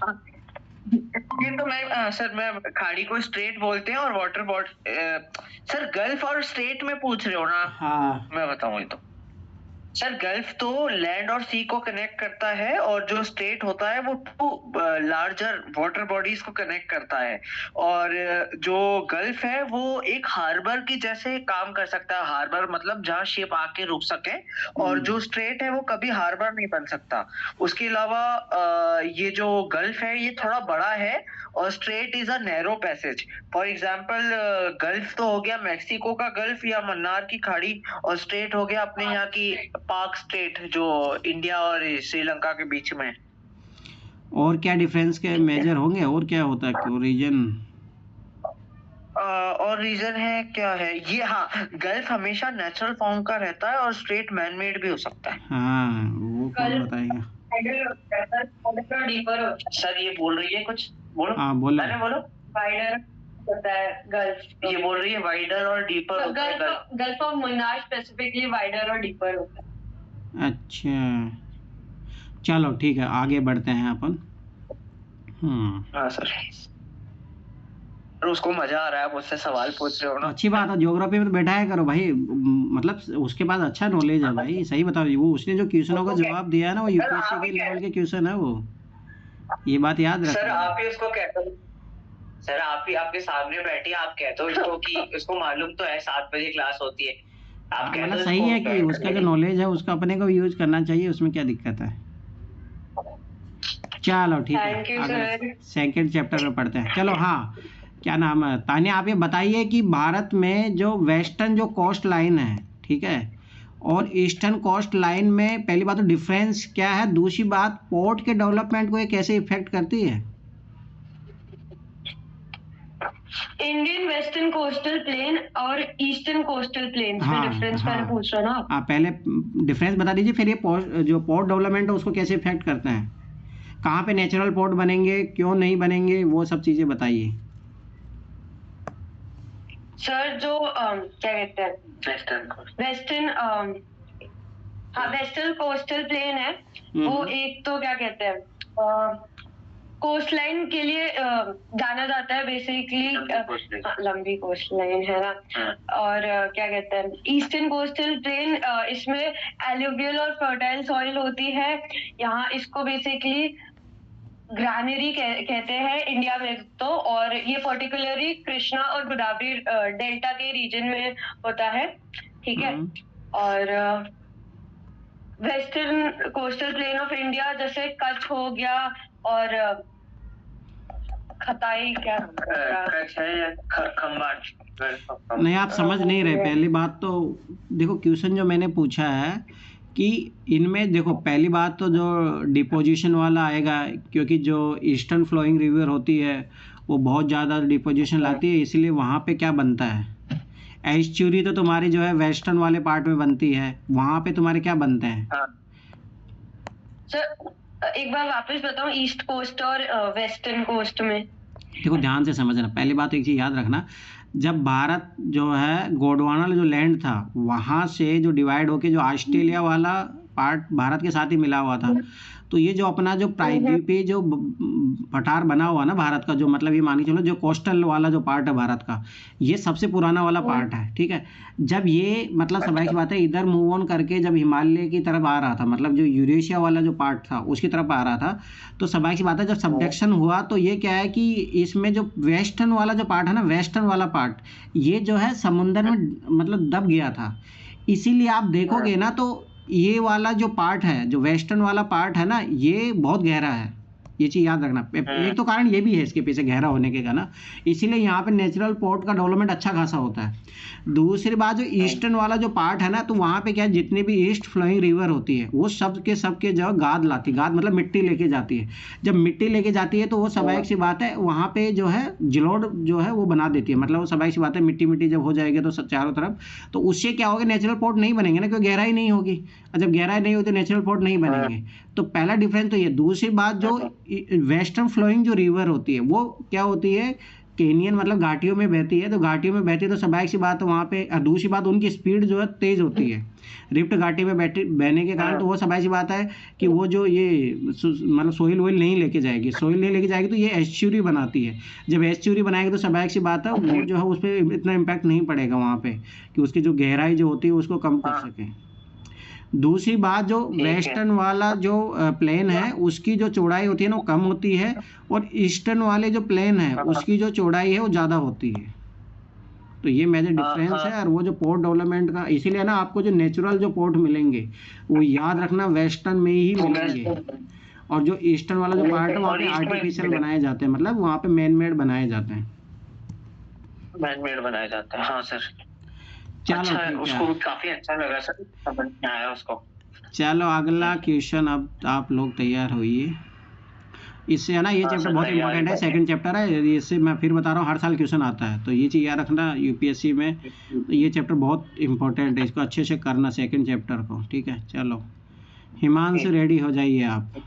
ये तो मैं खाड़ी को स्ट्रेट बोलते हैं, और वाटर बॉडी सर गल्फ और स्ट्रेट में पूछ रहे हो ना?
हाँ
मैं बताऊं, ये तो सर गल्फ तो लैंड और सी को कनेक्ट करता है, और जो स्ट्रेट होता है वो 2 लार्जर वाटर बॉडीज को कनेक्ट करता है। और जो गल्फ है वो एक हार्बर की जैसे काम कर सकता है। हार्बर मतलब जहाँ शिप आके रुक सके, और जो स्ट्रेट है वो कभी हार्बर नहीं बन सकता। उसके अलावा ये जो गल्फ है ये थोड़ा बड़ा है, और straight is a narrow passage. For example gulf तो हो गया मैक्सिको का गल्फ या मन्नार की खाड़ी, और स्ट्रेट हो गया अपने यहाँ की पाक स्टेट जो इंडिया और श्रीलंका के बीच में।
और क्या डिफरेंस के मेजर होंगे, और क्या होता है, क्यों रीजन?
और रीजन है क्या है ये? हाँ, गल्फ हमेशा नेचुरल फॉर्म का रहता है, और स्ट्रेट मैन मेड भी हो सकता है।
हाँ वो कौन बताएगा?
सर ये बोल रही है कुछ, बोलो।
हाँ बोलो।
बोलो। वाइडर होता है गल्फ, ये बोल रही है वाइडर और डीपर होता है। Gulf of Mannar specifically wider और डीपर होता है।
अच्छा चलो ठीक है, आगे बढ़ते हैं अपन।
हाँ सर, उसको मजा आ रहा है, आप उससे सवाल पूछ रहे हो ना।
अच्छी बात है, ज्योग्राफी में तो बैठाया करो भाई, मतलब उसके पास अच्छा नॉलेज है भाई। सही बताओ, वो उसने जो क्वेश्चनों का जवाब दिया है ना, वो यूपीएससी के लेवल के क्वेश्चन है वो, ये बात याद रखना।
सर आप ही उसको कहते हो, सर आप ही आपके सामने बैठी, आप कहते हो उसको कि उसको मालूम तो है 7 बजे क्लास होती है। आप कहते
मतलब सही है कि उसका जो नॉलेज है उसका अपने को यूज करना चाहिए, उसमें क्या दिक्कत है। चलो ठीक है, अगर सेकंड चैप्टर में पढ़ते हैं। चलो हाँ, क्या नाम है तानिया, आप ये बताइए कि भारत में जो वेस्टर्न जो कोस्ट लाइन है, ठीक है, और ईस्टर्न कोस्ट लाइन में पहली बात तो डिफरेंस क्या है, दूसरी बात पोर्ट के डेवलपमेंट को ये कैसे इफेक्ट करती है?
इंडियन वेस्टर्न कोस्टल प्लेन और ईस्टर्न कोस्टल प्लेन में डिफरेंस पहले पूछ रहा ना।
पहले डिफरेंस बता दीजिए, फिर ये जो पोर्ट डेवलपमेंट है उसको कैसे इफेक्ट करते हैं। कहाँ पे नेचुरल पोर्ट बनेंगे, क्यों नहीं बनेंगे, वो सब चीज़ें बताइए।
सर जो क्या कहते हैं वेस्टर्न कोस्टल प्लेन है, वो एक तो क्या कहते हैं कोस्ट लाइन के लिए जाना जाता है बेसिकली, लंबी कोस्ट लाइन है ना। और क्या कहते हैं ईस्टर्न कोस्टल प्लेन, इसमें एलुवियल और फर्टाइल सॉइल होती है। यहाँ इसको बेसिकली ग्रानरी कहते हैं इंडिया में तो, और ये पर्टिकुलरली कृष्णा और गोदावरी डेल्टा के रीजन में होता है, ठीक है। और western coastal plain of India जैसे कच्छ हो गया और खताई क्या कच्छ है या खंबाट।
नहीं, आप समझ नहीं रहे। पहली बात तो देखो, क्वेश्चन जो मैंने पूछा है कि इनमें देखो, पहली बात तो जो डिपोजिशन वाला आएगा, क्योंकि जो ईस्टर्न फ्लोइंग रिवर होती है वो बहुत ज़्यादा डिपोजिशन लाती है, इसलिए वहाँ पे क्या बनता है, एस्चुरी तो तुम्हारी जो है वेस्टर्न वाले पार्ट में बनती है, वहाँ पे तुम्हारे क्या बनते हैं।
सर एक बार वापस बताऊं, ईस्ट कोस्ट और वेस्टर्न कोस्ट में।
देखो ध्यान से समझना, पहली बात एक चीज़ याद रखना, जब भारत जो है गोंडवाना जो लैंड था वहाँ से जो डिवाइड होके जो ऑस्ट्रेलिया वाला पार्ट भारत के साथ ही मिला हुआ था, तो ये जो अपना जो प्राइमरी जो पठार बना हुआ ना भारत का, जो मतलब ये मान के चलो जो कोस्टल वाला जो पार्ट है भारत का, ये सबसे पुराना वाला पार्ट है, ठीक है। जब ये मतलब स्वाभाविक बात है इधर मूव ऑन करके जब हिमालय की तरफ आ रहा था, मतलब जो यूरेशिया वाला जो पार्ट था उसकी तरफ आ रहा था, तो स्वाभाविक बात है जब सबडक्शन हुआ तो ये क्या है कि इसमें जो वेस्टर्न वाला जो पार्ट है ना, वेस्टर्न वाला पार्ट ये जो है समुंदर में मतलब दब गया था। इसीलिए आप देखोगे ना तो ये वाला जो पार्ट है, जो वेस्टर्न वाला पार्ट है ना, ये बहुत गहरा है, ये चीज़ याद रखना। एक तो कारण ये भी है इसके पीछे गहरा होने के का ना, इसीलिए यहाँ पे नेचुरल पोर्ट का डेवलपमेंट अच्छा खासा होता है। दूसरी बात जो ईस्टर्न वाला जो पार्ट है ना, तो वहाँ पे क्या है, जितनी भी ईस्ट फ्लोइंग रिवर होती है वो सब के जो गाद लाती, गाद मतलब मिट्टी लेके जाती है। जब मिट्टी लेके जाती है तो वो स्वाभाविक सी बात है वहाँ पे जो है जलोढ़ जो है वो बना देती है, मतलब वो स्वाभाविक सी बात है मिट्टी मिट्टी जब हो जाएगी तो चारों तरफ, तो उससे क्या होगा, नेचुरल पोर्ट नहीं बनेंगे ना, क्योंकि गहराई नहीं होगी, और जब गहराई नहीं होगी तो नेचुरल पोर्ट नहीं बनेंगे। तो पहला डिफरेंस तो ये। दूसरी बात जो वेस्टर्न फ्लोइंग जो रिवर होती है वो क्या होती है, केनियन मतलब घाटियों में बहती है, तो घाटियों में बहती है तो स्वाभाविक सी बात है वहाँ पे। और दूसरी बात उनकी स्पीड जो है तेज़ होती है, रिफ्ट घाटी में बहने के कारण, तो वो स्वाभाविक सी बात है कि वो जो ये मतलब सोइल वोइल नहीं लेके जाएगी, सोइल नहीं लेके जाएगी तो ये एस्चुरी बनाती है। जब एस्चुरी बनाएगी तो स्वाभाविक सी बात है वो जो है उस पर इतना इम्पैक्ट नहीं पड़ेगा वहाँ पे कि उसकी जो गहराई जो होती है उसको कम कर सकें। दूसरी बात जो वेस्टर्न वाला जो प्लेन है उसकी जो चौड़ाई होती है ना वो कम होती है, और ईस्टर्न वाले जो प्लेन है उसकी जो चौड़ाई है वो ज़्यादा होती है। तो ये मेजर डिफरेंस है। और वो जो पोर्ट डेवलपमेंट का, इसीलिए ना आपको जो नेचुरल जो पोर्ट मिलेंगे वो याद रखना वेस्टर्न में ही मिलेंगे, और जो ईस्टर्न वाला जो पार्ट है वहाँ पे आर्टिफिशियल बनाए जाते हैं, मतलब वहाँ पे मैन मेड बनाए जाते हैं,
मैन मेड बनाए जाते हैं। हाँ सर,
चलो
अच्छा,
ठीक
उसको
है।
काफी अच्छा लगा सर, समझ में आया उसको।
चलो अगला क्वेश्चन, अब आप लोग तैयार होइए। इससे है ना ये चैप्टर बहुत इंपॉर्टेंट है, सेकंड चैप्टर है, इससे मैं फिर बता रहा हूँ हर साल क्वेश्चन आता है, तो ये चीज़ याद रखना यूपीएससी में, तो ये चैप्टर बहुत इंपॉर्टेंट है, इसको अच्छे से करना सेकंड चैप्टर को, ठीक है। चलो हिमांशु रेडी हो जाइए आप।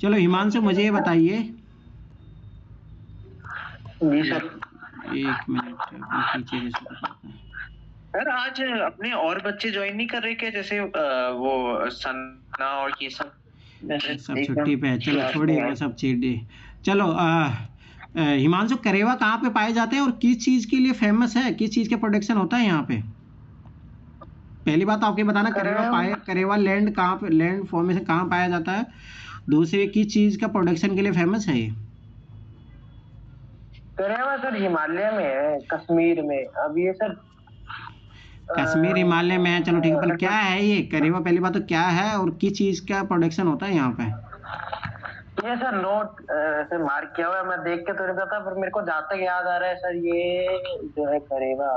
चलो हिमांशु मुझे ये बताइए,
जी सर।
एक मिनट पीछे से शुरू करते हैं।
सर आज अपने और बच्चे ज्वाइन नहीं कर रहे क्या, जैसे वो सना और ये सब
छुट्टी पे है, चलो छोड़िए वो सब चीजें। चलो हिमांशु, करेवा कहाँ पे पाए जाते हैं और किस चीज के लिए फेमस है, किस चीज के प्रोडक्शन होता है यहाँ पे? पहली बात आपके बताना, करेवा लैंड कहाँ पे, लैंड फॉर्मेशन कहाँ पाया जाता है, दूसरी किस चीज का प्रोडक्शन के लिए फेमस है ये?
करेवा सर हिमालय में है, कश्मीर में। अब ये सर
कश्मीर हिमालय में है, चलो ठीक है। पर क्या है ये करेवा, पहली बात तो क्या है और किस चीज का प्रोडक्शन होता है यहाँ पे?
ये सर नोट से मार्क किया हुआ है, मैं देख के तो नहीं पता, पर मेरे को जहाँ तक याद आ रहा है सर, ये जो है करेवा,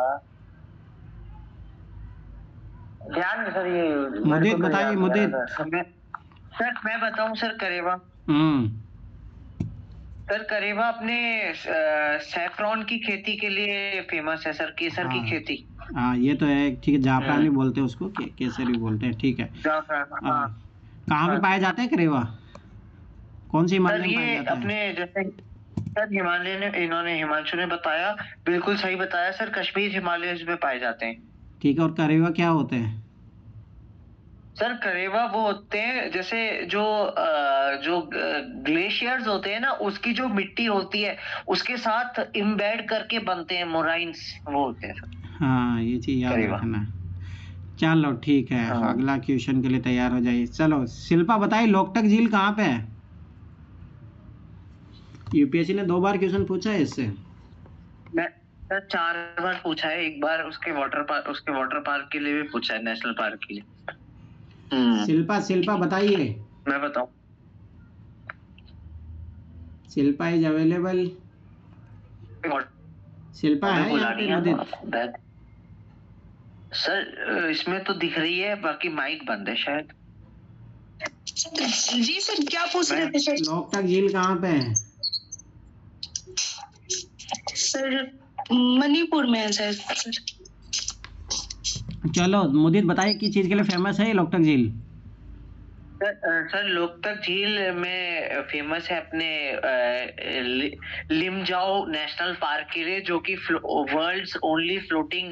ध्यान में सर, ये
मुदीत बताइए, मुदीत।
सर मैं बताऊं सर, करेवा सर, करेवा अपने सैफरॉन की खेती के लिए फेमस है सर, केसर की खेती।
हाँ ये तो है, ठीक है, जाफरान भी बोलते हैं उसको, केसर भी बोलते हैं, ठीक है। कहाँ पे पाए जाते हैं करेवा? कौन सी
सर
हिमालय में पाया
ये
जाता है?
अपने जैसे सर हिमालय ने हिमांशु ने बताया, बिल्कुल सही बताया सर, कश्मीर हिमालय में पाए जाते हैं।
ठीक है, और करेवा क्या होते हैं?
सर करेवा वो होते हैं जैसे जो ग्लेशियर्स होते हैं ना, उसकी जो मिट्टी होती है उसके साथ इम्बेड करके बनते हैं मोराइंस, वो होते हैं सर
हाँ, ये चीज़ याद
करेवा।
रखना। चलो ठीक है,
हाँ।
अगला क्वेश्चन के लिए तैयार हो जाइए। चलो शिल्पा बताइए, लोकटक झील कहाँ पे है? यूपीएससी ने 2 बार क्वेश्चन पूछा है इससे।
मैं सर 4 बार पूछा है, एक बार उसके वाटर पार्क के लिए भी पूछा है, नेशनल पार्क के लिए।
शिल्पा बताइए।
मैं बताऊं,
शिल्पा इज अवेलेबल? शिल्पा है
बुला
यहाँ पे?
रही है
मुदित
सर, इसमें तो दिख रही है, बाकी माइक बंद है शायद।
जी सर, क्या पूछ रहे थे सर?
लोकटक झील कहाँ पे है?
सर मणिपुर में है सर।
चलो मुदित बताइए किस चीज़ के लिए फेमस है ये लोकटक झील?
सर लोकतक झील में फेमस है अपने लिमजाओ नेशनल पार्क के लिए, जो कि वर्ल्ड्स ओनली फ्लोटिंग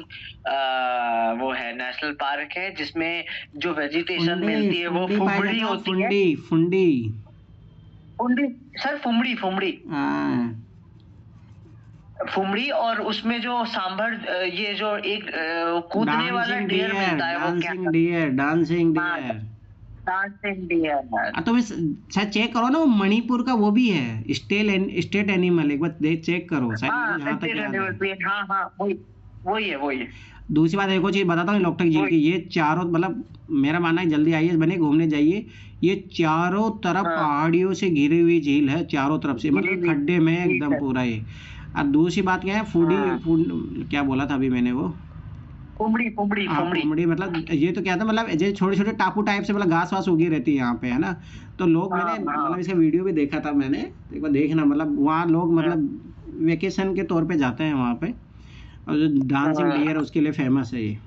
वो है, नेशनल पार्क है, जिसमें जो वेजिटेशन मिलती है वो फुमड़ी होती है।
फुंडी
सर फुमड़ी
हाँ।
फुमड़ी, और उसमें जो सांभर ये जो एक कूदने वाला डियर मिलता है, वो क्या
डांसिंग डियर। तुम शायद चेक करो ना, वो मणिपुर का वो भी है स्टेट एनिमल, एक बार चेक करो शायद, जहाँ तक याद है।
हाँ वही है।
दूसरी बात एक और चीज बताता हूँ लोकटक झील की, ये चारों मतलब मेरा मानना है जल्दी आइए बने घूमने जाइए, ये चारों तरफ पहाड़ियों से घिरी हुई झील है, चारों तरफ से, मतलब खड्डे में एकदम पूरा ये। और दूसरी बात क्या है, फूडी क्या बोला था अभी मैंने, वो फुमड़ी, मतलब ये तो क्या था, मतलब जैसे छोटे छोटे टापू टाइप से, मतलब घास वास उगी रहती है यहाँ पे, है ना। तो लोग मैंने मतलब इसका वीडियो भी देखा था मैंने, एक बार देखना, मतलब वहाँ लोग मतलब वेकेशन के तौर पे जाते हैं वहाँ पे, और जो डांसिंग डियर उसके लिए फेमस है ये।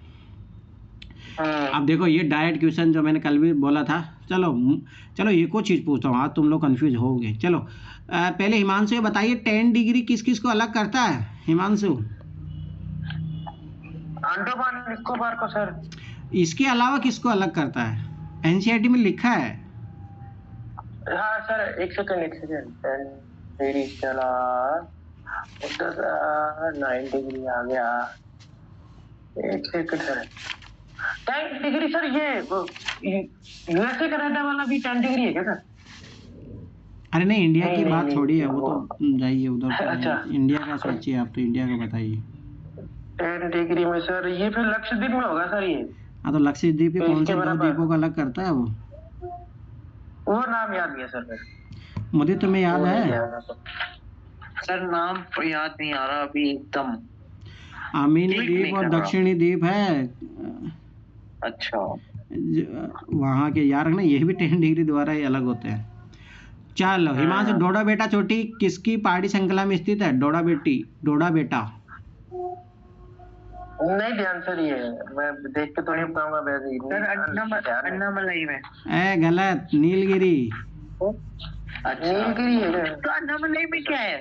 अब देखो ये डायरेक्ट क्वेश्चन जो मैंने कल भी बोला था, चलो एक और चीज़ पूछता हूँ, आज तुम लोग कंफ्यूज हो गए। चलो पहले हिमांशु ये बताइए 10 डिग्री किस किस को अलग करता है? हिमांशु,
अंडमान निकोबार को सर।
इसके अलावा किसको अलग करता है? एनसीईआरटी में लिखा है।
हाँ सर, एक सेकंड मेरी चला उधर 9 डिग्री आ गया, एक सेकंड सर। 10 डिग्री सर, ये यूएसए कनाडा वाला भी 10 डिग्री है क्या सर?
अरे नहीं, इंडिया की बात थोड़ी है, वो तो जाइए उधर। अच्छा, इंडिया का सोचिए आप, तो इंडिया का बताइए।
10 डिग्री में सर, ये फिर लक्षद्वीप में होगा सर ये।
हाँ, तो लक्षद्वीप के कौन से 2 द्वीपों को अलग करता है
वो नाम याद नहीं है सर।
मुझे तुम्हें याद है?
सर नाम याद नहीं आ रहा अभी एकदम।
आमीनी द्वीप और दक्षिणी द्वीप है।
अच्छा,
वहाँ के यार ना, ये भी 10 डिग्री द्वारा ही अलग होते हैं। चलो हिमांशु, डोडा बेटा चोटी किसकी पहाड़ी श्रृंखला में स्थित है? डोडा बेटा
नहीं ध्यान सर, ये मैं देख के तो नहीं पाऊंगा वैसे।
सर अन्नामलाई में।
गलत, नीलगिरी।
अच्छा, नीलगिरी है तो अन्नामलाई में क्या है?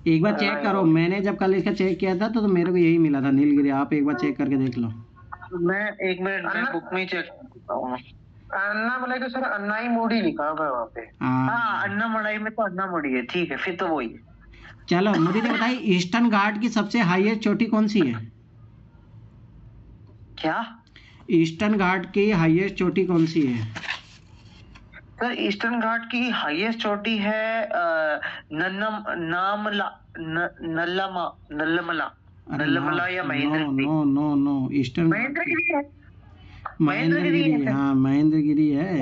एक बार चेक करो, मैंने जब कल इसका चेक किया था तो मेरे को यही मिला था, नीलगिरी। आप एक बार चेक करके देख लो।
मैं एक मिनट बुक में चेक करता हूँ।
अन्नामलाई तो सर अन्नाई मोड़ी लिखा हुआ है वहाँ पे।
हाँ, अन्नामलाई में तो अन्नामलाई है, ठीक है, फिर तो वही है।
चलो मुझे तो बताइए, ईस्टर्न घाट की सबसे हाईएस्ट चोटी कौन सी है?
क्या?
ईस्टर्न घाट की हाईएस्ट चोटी कौन सी है?
सर ईस्टर्न घाट की हाईएस्ट चोटी है नल्लमला या महेंद्रगिरी।
नो, ईस्टर्न
महेंद्रगिरी है।
महेंद्रगिरी, हाँ महेंद्रगिरी है।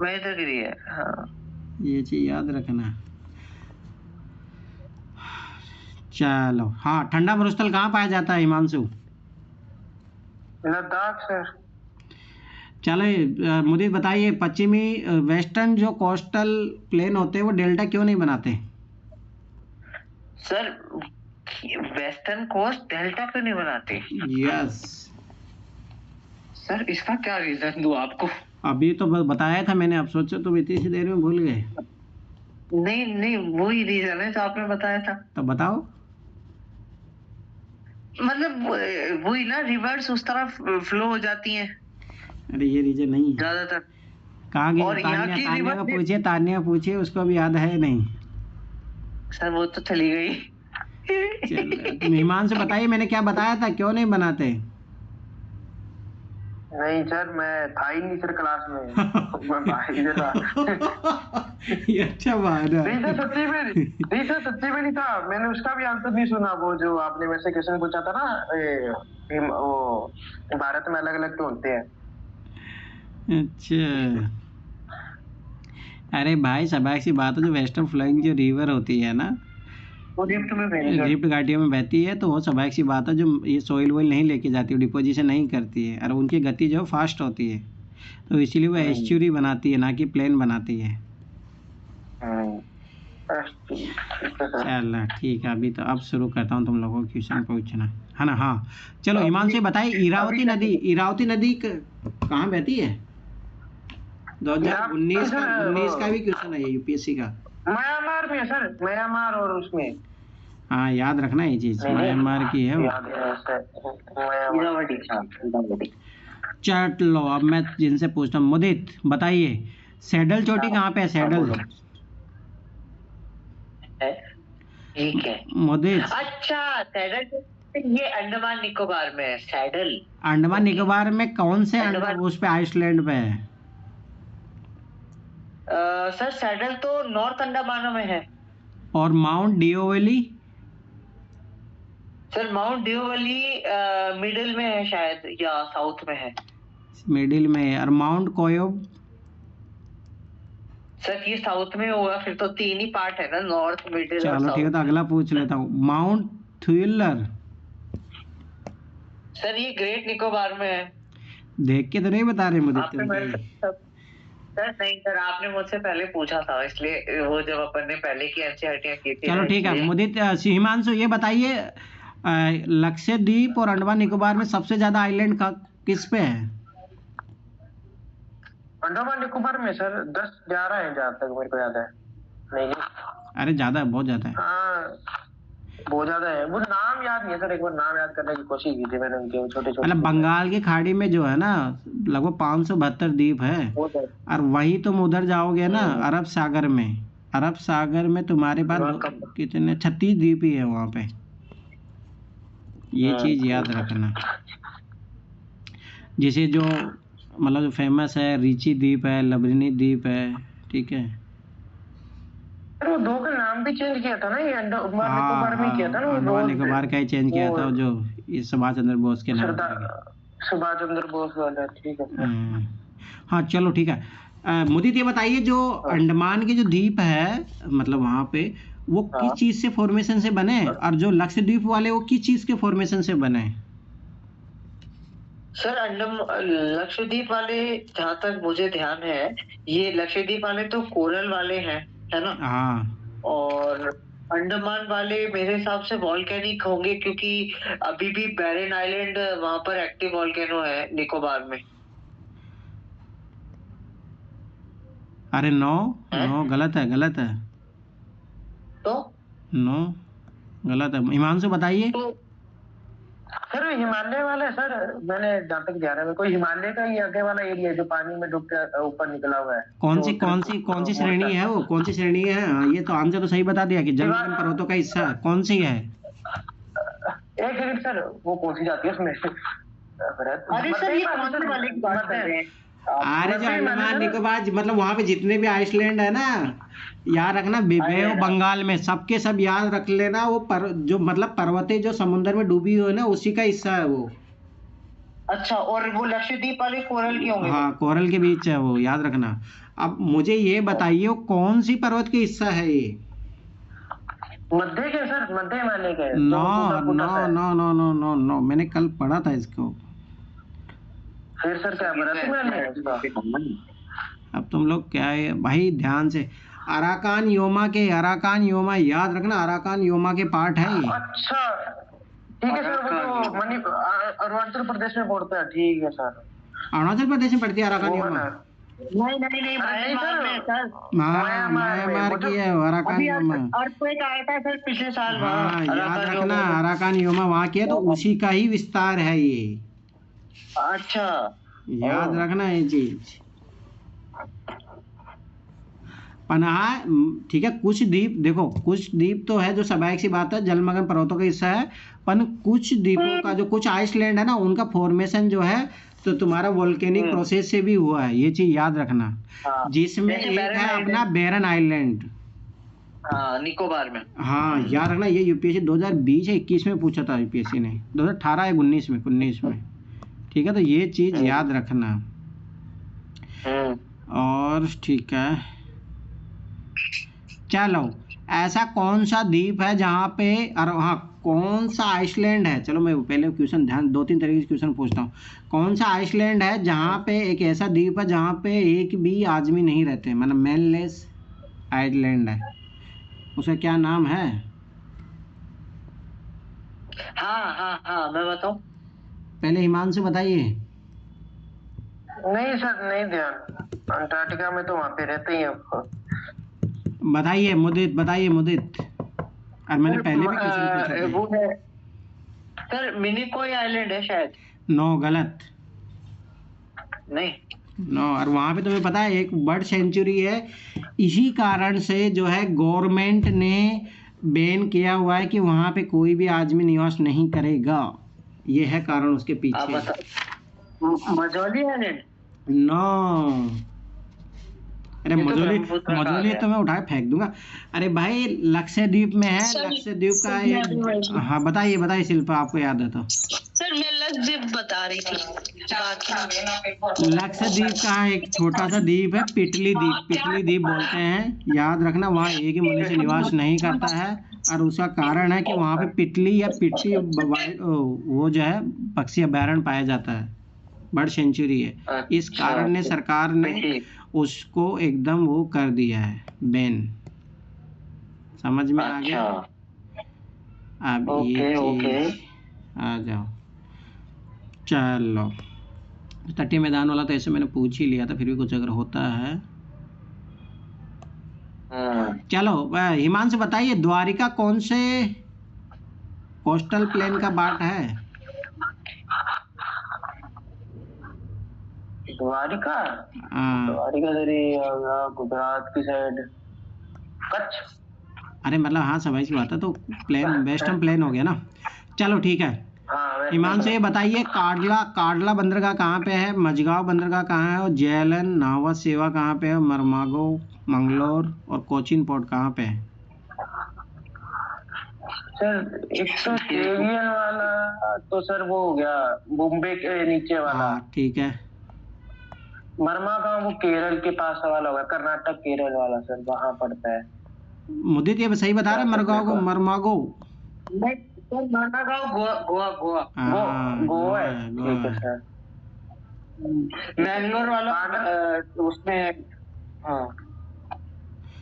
महेंद्रगिरी है, हाँ।
ये चीज याद रखना। चलो हाँ, ठंडा मरुस्थल कहाँ पाया जाता है हिमांशु?
लद्दाख सर।
चलो मुझे बताइए, पश्चिमी वेस्टर्न जो कोस्टल प्लेन होते हैं वो डेल्टा क्यों नहीं बनाते?
सर वेस्टर्न कोस्ट डेल्टा क्यों नहीं बनाते?
यस
सर, इसका क्या रीजन दूं आपको?
अभी तो बताया था मैंने, अब सोचो तुम इतनी सी देर में भूल गए।
नहीं नहीं, वही रीजन है जो आपने बताया था।
तो बताओ।
मतलब वही ना, रिवर्स उस तरफ फ्लो हो जाती हैं
अरे ये रीजन नहीं है।
ज्यादातर।
कहाँ गई
और यहाँ
तान्या?
की
तान्या
रिवर्स
को पूछिए, तान्या पूछिए, उसको भी याद है नहीं।
सर वो तो चली गई।
चल मेहमान से बताइए मैंने क्या बताया था, क्यों नहीं बनाते?
नहीं सर, मैं था ही नहीं सर क्लास में। मैं बाहर ही था।
ये अच्छा बात है।
नहीं सर सच्ची में नहीं था। मैंने उसका भी आंसर नहीं सुना, वो जो आपने मेरे से क्वेश्चन पूछा था ना, वो भारत में अलग अलग तो होते हैं।
अच्छा, अरे भाई स्वाभाविक सी बात है, जो वेस्टर्न फ्लोइंग जो रिवर होती है ना,
वो रिफ्ट में बहती है।
रिफ्ट घाटियों में बहती है, तो वो स्वाभाविक सी बात है, जो ये सॉइल वॉइल नहीं लेके जाती, डिपोजिशन नहीं करती है, और उनकी गति जो फास्ट होती है, तो इसीलिए वो एस्चुरी बनाती है, ना कि प्लेन बनाती है। चलो ठीक है, अभी तो अब शुरू करता हूँ तुम लोगों को क्वेश्चन पूछना, है ना? हाँ चलो, हिमांशु बताइए, इरावती नदी कहाँ बहती है? 2019 का भी क्वेश्चन है यूपीएससी का।
म्यांमार में सर, म्यांमार और उसमें।
हाँ याद रखना ये चीज, म्यांमार की है वो। चलो अब मैं जिनसे पूछता हूँ, मुदित बताइए, सैडल चोटी कहाँ पे है? सैडल
ठीक है
मुदित।
अच्छा, सैडल ये अंडमान निकोबार में है। सैडल
अंडमान निकोबार में कौन से उस पे आइसलैंड पे है?
सर सैडल तो नॉर्थ अंडमान में है।
और माउंट डिओवेली?
सर माउंट डिओवेली मिडिल में है शायद, या साउथ में है।
मिडिल में है। और माउंट कोयोब?
सर ये साउथ में होगा, फिर तो 3 ही पार्ट है ना, नॉर्थ मिडिल और
चलो ठीक है, तो
साउथ।
अगला पूछ लेता हूँ, माउंट थ्रिलर?
सर ये ग्रेट निकोबार में है।
देख के तो नहीं बता रहे मुझे तुम
सर नहीं सर, आपने मुझसे पहले पूछा था, इसलिए वो जब अपन ने पहले की एनसीईआरटी की थी।
चलो ठीक है मुदित। हिमांशु ये बताइए, लक्षद्वीप और अंडमान निकोबार में सबसे ज्यादा आइलैंड का किस पे है?
अंडमान निकोबार में सर 10-11 है जहाँ तक मेरे को याद है। नहीं
अरे ज्यादा है, बहुत ज्यादा है।
हाँ बहुत ज्यादा है, मुझे नाम याद नहीं है सर। एक बार नाम याद करने की कोशिश की थी मैंने उनके, छोटे छोटे।
मतलब बंगाल की खाड़ी में जो है ना, लगभग 572 द्वीप है। और वही तुम उधर जाओगे ना, अरब सागर में तुम्हारे पास कितने 36 द्वीप ही है वहाँ पे। ये चीज याद रखना। जिसे जो मतलब जो फेमस है, रिची द्वीप है, लबरनी द्वीप है, ठीक है।
वो 2 का नाम भी चेंज किया था ना, ये अंडमान निकोबार में किया था ना।
अंडमान निकोबार का ही चेंज किया था, जो सुभाष चंद्र बोस के नाम पर।
सुभाष चंद्र बोस वाला, ठीक है।
हाँ चलो ठीक है। मुदित ये बताइए, जो अंडमान के जो द्वीप है, मतलब वहाँ पे वो किस चीज से फॉर्मेशन से बने, और जो लक्षद्वीप वाले वो किस चीज के फॉर्मेशन से बने?
सर लक्षद्वीप वाले, जहाँ तक मुझे ध्यान है, ये लक्षद्वीप वाले तो कोरल वाले हैं, है ना?
हाँ।
और अंडमान वाले मेरे हिसाब से वॉल्केनिक होंगे, क्योंकि अभी भी बैरन आइलैंड वहां पर एक्टिव वॉल्केनो है निकोबार में।
अरे नो गलत है।
तो
नो गलत है। हिमांशु बताइए।
तो सर हिमालय वाला है सर, मैंने जहाँ तक ध्यान है, कोई हिमालय का ही आगे वाला एरिया है जो पानी में डूब के ऊपर निकला हुआ है। कौन सी
श्रेणी है वो? कौन सी श्रेणी है? हाँ, ये तो आंसर तो सही बता दिया कि जलमग्न पर्वतों का हिस्सा कौन सी है?
एक सेकंड सर, वो कौन सी जाती है उसमें?
अरे सर ये कौन से वाले की बात कर रहे हैं?
अरे जो अंडमान निकोबार, मतलब वहाँ पे जितने भी आइसलैंड है ना, याद रखना, बे ऑफ बंगाल में सबके सब याद रख लेना। वो जो मतलब पर्वतें जो समुद्र में डूबी हुई है ना, उसी का हिस्सा है वो।
अच्छा, और वो लक्षद्वीप वाले कोरल के होंगे?
हाँ कोरल के बीच है वो, याद रखना। अब मुझे ये बताइए, वो कौन सी पर्वत का हिस्सा है ये?
मध्य के सर, मध्य हिमालय के।
नो, मैंने कल पढ़ा था इसको।
फिर सर क्या
अब तुम लोग क्या है भाई, ध्यान से। अराकान योमा याद रखना, अराकान योमा के पार्ट है ये।
अच्छा ठीक है सर, वो तो अरुणाचल प्रदेश में पड़ता है। ठीक है सर,
अरुणाचल प्रदेश में पड़ती है अराकान योमा।
नहीं नहीं नहीं, म्यांमार में सर,
म्यांमार की है अराकान
अभी
योमा।
अर्थक्वेक आया था सर पिछले साल
हाँ
वहाँ
याद
अराकान
रखना,
योमा।
अराकान योमा वहाँ की है, तो उसी का ही विस्तार है ये,
अच्छा
याद रखना ये चीज। पनाह, ठीक है, कुछ द्वीप देखो, कुछ द्वीप तो है जो स्वाभाविक सी बात है, जलमग्न पर्वतों का हिस्सा है, पर कुछ द्वीपों का जो कुछ आइसलैंड है ना, उनका फॉर्मेशन जो है तो तुम्हारा वोल्केनिक प्रोसेस से भी हुआ है, ये चीज याद रखना।
हाँ,
जिसमें
जैसे
एक
बैरन
है
आइलैंड।
अपना बैरन आइलैंड।
हाँ निकोबार में।
हाँ याद रखना, ये यूपीएससी 2020 या 21 में पूछा था यूपीएससी ने, 2018 या 19 में, ठीक है, तो ये चीज याद रखना। और ठीक है, चलो ऐसा कौन सा द्वीप है जहाँ पे, और हाँ कौन सा आइसलैंड है, चलो मैं पहले क्वेश्चन ध्यान, 2-3 तरीके से क्वेश्चन पूछता हूँ। कौन सा आइसलैंड है जहाँ पे, एक ऐसा द्वीप है जहाँ पे एक भी आदमी नहीं रहते, मतलब मैनलेस आइलैंड है, उसका क्या नाम है?
हाँ हाँ हाँ मैं बताऊँ?
पहले हिमांशु बताइए।
नहीं सर नहीं ध्यान, अंटार्कटिका में तो वहाँ पे रहते ही हैं।
बताइए मुदित, बताइए मुदित, और मैंने पहले भी क्वेश्चन पूछा था।
वो है सर मिनिकोई आइलैंड है शायद।
नो, गलत,
नहीं
नो, और वहाँ पे तुम्हें पता है एक बर्ड सेंचुरी है, इसी कारण से जो है गवर्नमेंट ने बैन किया हुआ है कि वहाँ पे कोई भी आदमी निवास नहीं करेगा, ये है कारण उसके पीछे।
मजौली आइलैंड?
नो, अरे मजोली, मजोली तो मैं उठा के फेंक दूंगा। अरे भाई लक्षद्वीप में है, लक्षद्वीप का एक, हाँ बताइए बताइए शिल्पा, आपको याद है तो।
सर मैं लक्षद्वीप बता रही थी, बाकी
लक्षद्वीप का एक छोटा सा द्वीप है, पिटली द्वीप, पिटली द्वीप बोलते हैं, याद रखना, वहाँ एक ही मनुष्य निवास नहीं करता है, और उसका कारण है कि वहाँ पे पिटली या पिट्टी वो जो है पक्षी अभयारण्य पाया जाता है, बर्ड सेंचुरी है, इस कारण ने सरकार ने उसको एकदम वो कर दिया है, बैन, समझ में आ गया? अब ये चीज आ जाओ, चलो तटीय मैदान वाला तो ऐसे मैंने पूछ ही लिया था, फिर भी कुछ अगर होता है। चलो हिमांशु बताइए, द्वारिका कौन से कोस्टल प्लेन का पार्ट है?
द्वारिका? द्वारिका गुजरात की साइड, कच्छ।
अरे मतलब हाँ सवाई सी बात है, तो प्लेन वेस्टर्न प्लेन हो गया ना। चलो ठीक है, हिमांशु ये बताइए, काडला बंदरगाह कहाँ पे है, मझगांव बंदरगाह कहाँ है, और जेएलएन नावा सेवा कहाँ पे है, मरमागो, मंगलोर और कोचीन पोर्ट कहाँ पे है?
सर एक तो केवियन वाला तो सर वो हो गया मुंबई के नीचे वाला,
ठीक है।
मरमागांव वो केरल के पास वाला होगा, कर्नाटक केरल वाला सर, वहाँ पड़ता है।
मुदित ये सही बता रहे, मरगांव को मरमागो?
नहीं सर, मरमागांव गोवा गोवा है, ठीक है सर। मैंगलोर वाला उसमें, हाँ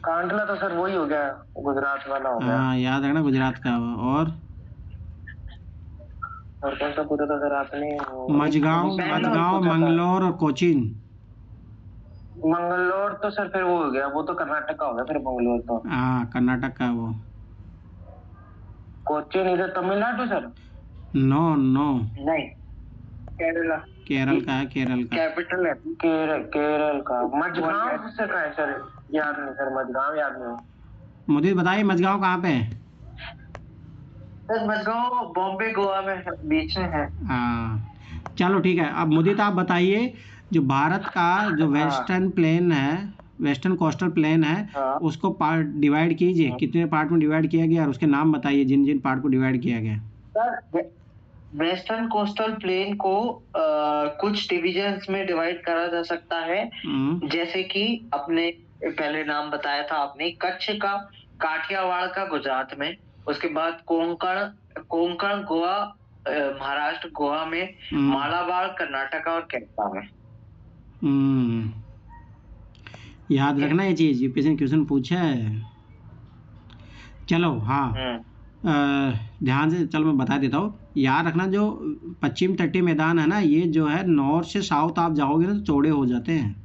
कांडला तो सर वही हो गया, गुजरात वाला हो गया।
हाँ याद रखना, गुजरात का। और
कौन सा पूछा था सर आपने?
मझगांव, मंगलोर और कोचीन।
मंगलोर तो सर फिर वो हो गया, वो तो कर्नाटक का हो गया फिर मंगलोर तो।
हाँ कर्नाटक का वो।
कोचीन इधर तमिलनाडु सर?
नो
नहीं, केरला।
केरल का है, केरल का
कैपिटल है केरल का। मझगांव से का है सर? याद नहीं सर, मझगांव याद नहीं।
मुझे बताइए मझगांव कहाँ पे है?
सर मझगांव बॉम्बे गोवा में बीच में है।
हाँ चलो ठीक है, अब मुदित आप बताइए, जो भारत का जो वेस्टर्न प्लेन है, वेस्टर्न कोस्टल प्लेन है, उसको पार्ट डिवाइड कीजिए, कितने पार्ट में डिवाइड किया गया, और उसके नाम बताइए जिन जिन पार्ट को डिवाइड किया गया।
सर वेस्टर्न कोस्टल प्लेन को कुछ डिविजन्स में डिवाइड करा जा सकता है, जैसे कि अपने पहले नाम बताया था आपने, कच्छ का, काठियावाड़ का गुजरात में, उसके बाद कोंकण गोवा महाराष्ट्र गोवा में, मालाबार कर्नाटक और केरला में।
याद रखना ये चीज, यूपीएससी ने क्वेश्चन पूछा है। चलो हाँ ध्यान से, चलो मैं बता देता हूँ, याद रखना, जो पश्चिम तटीय मैदान है ना, ये जो है नॉर्थ से साउथ आप जाओगे ना तो चौड़े हो जाते हैं,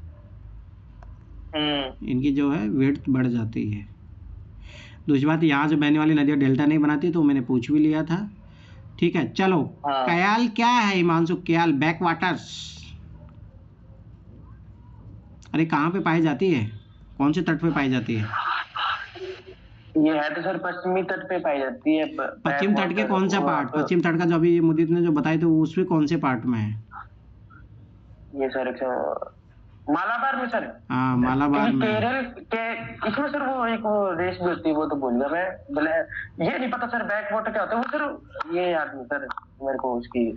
इनकी जो है विड्थ बढ़ जाती है। दूसरी बात, यहाँ जो बहने वाली नदियाँ डेल्टा नहीं बनाती, तो मैंने पूछ भी लिया था। ठीक है, चलो। कयाल क्या है हिमांशु? कयाल बैक वाटर्स, अरे कहाँ पे पाई जाती है, कौन से तट पे पाई जाती है?
ये है तो सर पश्चिमी तट पे पाई जाती है।
पश्चिम तट के कौन सा पार्ट? पश्चिम तट का जो अभी मुदीत ने जो बताया, तो उसमें कौन से पार्ट में है?
ये सर मालाबार में सर।
हाँ, मालाबार में।
केरल के इसमें सर वो एक वो रेस भी होती है, वो तो भूल गया मैं, बोले ये नहीं पता सर बैक वाटर क्या होता है वो सर, ये याद नहीं सर मेरे को उसकी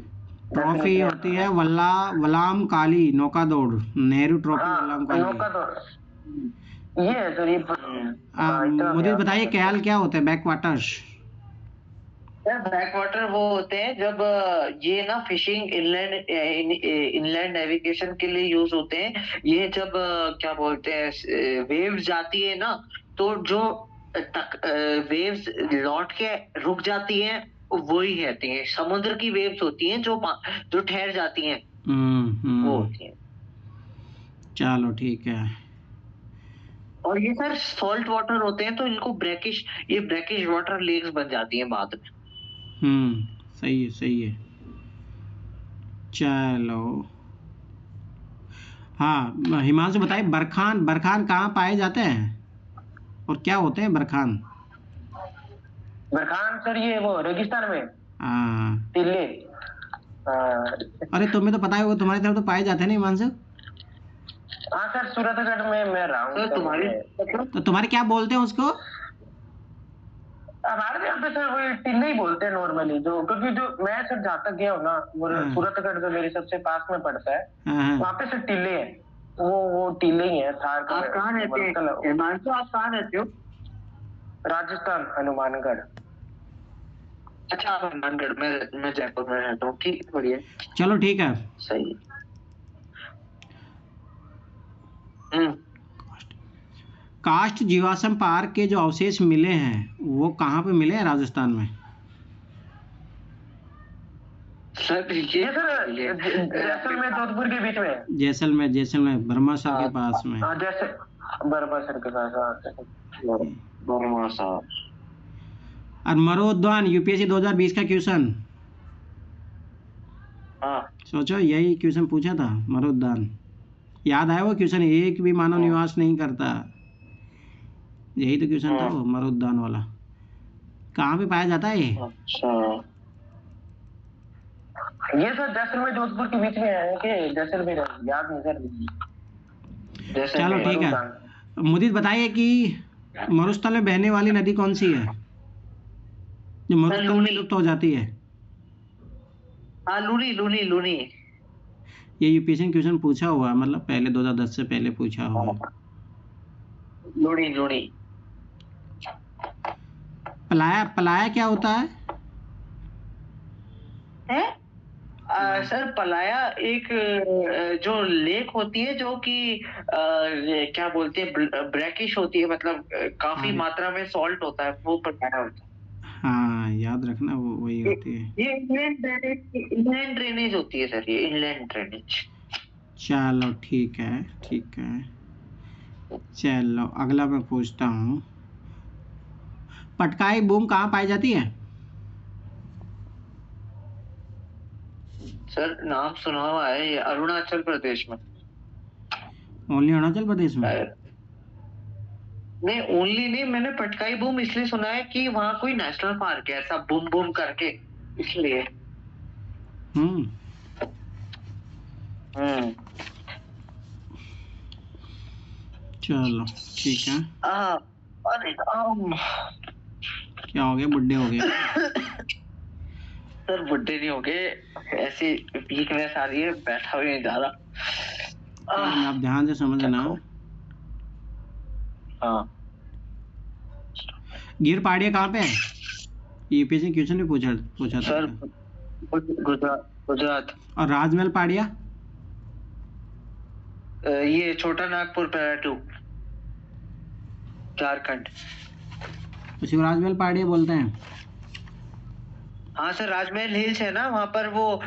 ट्रॉफी होती है वलाम काली नौका दौड़, नेहरू ट्रॉफी वलाम काली
नौका दौड़, ये है सर। ये
मुझे बताइए कयाल क्या होता है? Back waters.
बैक वाटर वो होते हैं जब ये ना फिशिंग इनलैंड नेविगेशन के लिए यूज होते हैं। ये जब क्या बोलते हैं वेव्स जाती है ना, तो जो वेव्स लौट के रुक जाती हैं वो ही कहती हैं। समुद्र की वेव्स होती हैं जो ठहर जाती हैं, वो होती हैं।
चलो ठीक है।
और ये सर सॉल्ट वाटर होते हैं, तो इनको ब्रैकिश वाटर लेक्स बन जाती हैं बाद में।
सही है, सही है। चलो हाँ, हिमांशु बताइए बरखान कहाँ पाए जाते हैं और क्या होते हैं बरखान?
बरखान सर ये वो रेगिस्तान में।
हाँ,
टिल्ले।
अरे तुम्हें तो पता है, वो तुम्हारी तरफ तो पाए जाते हैं ना हिमांशु?
हाँ सर, सूरतगढ़ में मैं रहा हूँ।
तो तुम्हारे क्या बोलते हैं उसको?
हमारे यहाँ पे सर वही टिल्ले ही बोलते हैं नॉर्मली, जो क्योंकि जो मैं सर जहाँ तक गया हूँ ना, वो सूरतगढ़ जो मेरे सबसे पास में पड़ता है, वहाँ पे सर टिल्ले है, वो टिल्ले ही है।
आप कहाँ रहते हैं हिमांशु? आप कहाँ रहते हो?
राजस्थान, हनुमानगढ़।
अच्छा, हनुमानगढ़। मैं जयपुर में रहता हूँ। ठीक है, बढ़िया।
चलो ठीक है,
सही।
काष्ठ जीवाश्म पार्क के जो अवशेष मिले हैं वो कहाँ पे मिले हैं राजस्थान में?
सर ये सर
जैसलमेर जोधपुर के बीच में।
जैसलमेर ब्रह्मासर के पास में।
जैसे ब्रह्मासर के पास।
ब्रह्मासर।
और मरोद्यान यूपीएससी 2020 का क्वेश्चन। सोचो, यही क्वेश्चन पूछा था, मरोद्यान। याद आया वो क्वेश्चन? एक भी मानव निवास नहीं करता, यही तो क्वेश्चन था वो मरोद्यान वाला। कहाँ पे पाया जाता है ये?
अच्छा,
ये सर जैसलमेर जोधपुर के बीच में है कि जैसलमेर, याद नहीं सर।
चलो ठीक है, मुदीत बताइए कि मरुस्थल में बहने वाली नदी कौन सी है जो मरुस्थल में लुप्त हो जाती है?
लूनी।
ये यूपीएससी क्वेश्चन पूछा हुआ है, मतलब पहले 2010 से पहले पूछा हुआ है।
लूनी।
पलाया क्या होता है?
सर पलाया एक जो लेक होती है, जो कि क्या बोलते हैं ब्रैकिश होती है, मतलब काफी मात्रा में सॉल्ट होता है, वो पलाया होता है।
हाँ, याद रखना, वो वही होती है।
ये इनलैंड ड्रेनेज होती है सर, ये इनलैंड ड्रेनेज।
चलो ठीक है। चलो अगला मैं पूछता हूँ, पटकाई बूम कहाँ पाई जाती है?
सर नाम सुना हुआ है, ये अरुणाचल प्रदेश में।
ओनली अरुणाचल प्रदेश में?
नहीं, ओनली नहीं, मैंने पटकाई बूम इसलिए सुना है कि वहाँ कोई नेशनल पार्क है ऐसा बूम करके, इसलिए।
चलो ठीक है।
अरे
क्या हो गया, बुड्ढे हो गए?
सर बुड्ढे नहीं हो गए, ऐसी वीकनेस आ रही है, बैठा भी नहीं जा रहा।
आप ध्यान से समझना। गिर पहाड़ियाँ कहाँ पे है? यूपीएससी क्वेश्चन भी पूछा था
सर। गुजरात।
और राजमहल पहाड़ियाँ?
ये छोटा नागपुर पैराटू, झारखंड।
उसी को राजमहल पहाड़ियाँ बोलते हैं।
हाँ सर, राजमहल हिल्स है ना वहाँ पर, वो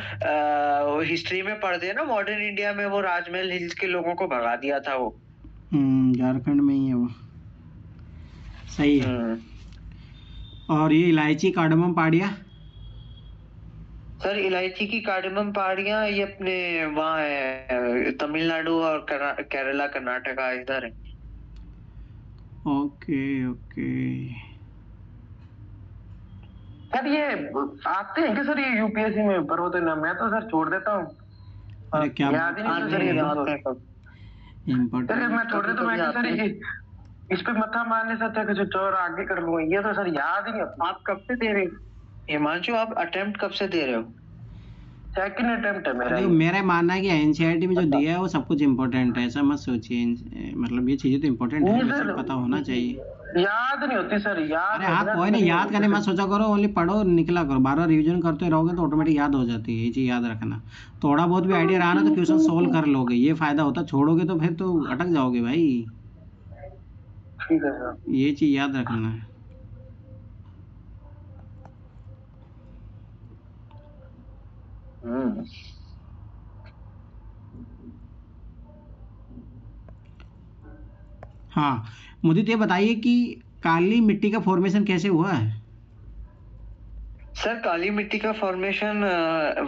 हिस्ट्री में पढ़ते हैं ना, मॉडर्न इंडिया में वो राजमहल हिल्स के लोगों को भगा दिया था वो।
झारखंड में ही है वो। सही है। और ये इलायची कार्डमम पहाड़ियाँ?
सर इलायची की कार्डमम पहाड़ियाँ ये अपने वहाँ है, तमिलनाडु और केरला कर्नाटका इधर है।
Okay okay.
सर ये आते हैं क्या सर ये यूपीएससी में? पर वो तो ना, मैं तो सर छोड़ देता हूँ।
अरे क्या
याद ही नहीं सर ये
इम्पोर्टेंट।
चलिए मैं छोड़ देता हूँ। मैं सर इस पे मथा मारने से अच्छा कुछ और आगे कर लूंगा। ये तो सर याद ही नहीं होता।
आप कब से दे रहे हो हिमांशु? आप अटेम्प्ट कब से दे रहे हो?
सेकंड अटेम्प्ट है मेरा।
देखो मेरा मानना है कि एनसीईआरटी में जो दिया है वो सब कुछ इम्पोर्टेंट है, ऐसा मत सोचिए। मतलब ये चीजें तो इम्पोर्टेंट है, वैसे पता होना चाहिए।
याद नहीं होती सर, याद।
अरे हाँ कोई नहीं, याद करने मत सोचा करो, ओनली पढ़ो निकला करो। बार बार रिविजन करते रहोगे तो ऑटोमेटिक याद हो जाती है, ये चीज़ याद रखना। थोड़ा बहुत भी आइडिया रहा ना तो क्वेश्चन सोल्व कर लोगे, ये फायदा होता। छोड़ोगे तो फिर तो अटक जाओगे भाई।
ठीक है सर,
ये चीज़ याद रखना है। हाँ मुझे ये बताइए कि काली मिट्टी का फॉर्मेशन कैसे हुआ है?
सर काली मिट्टी का फॉर्मेशन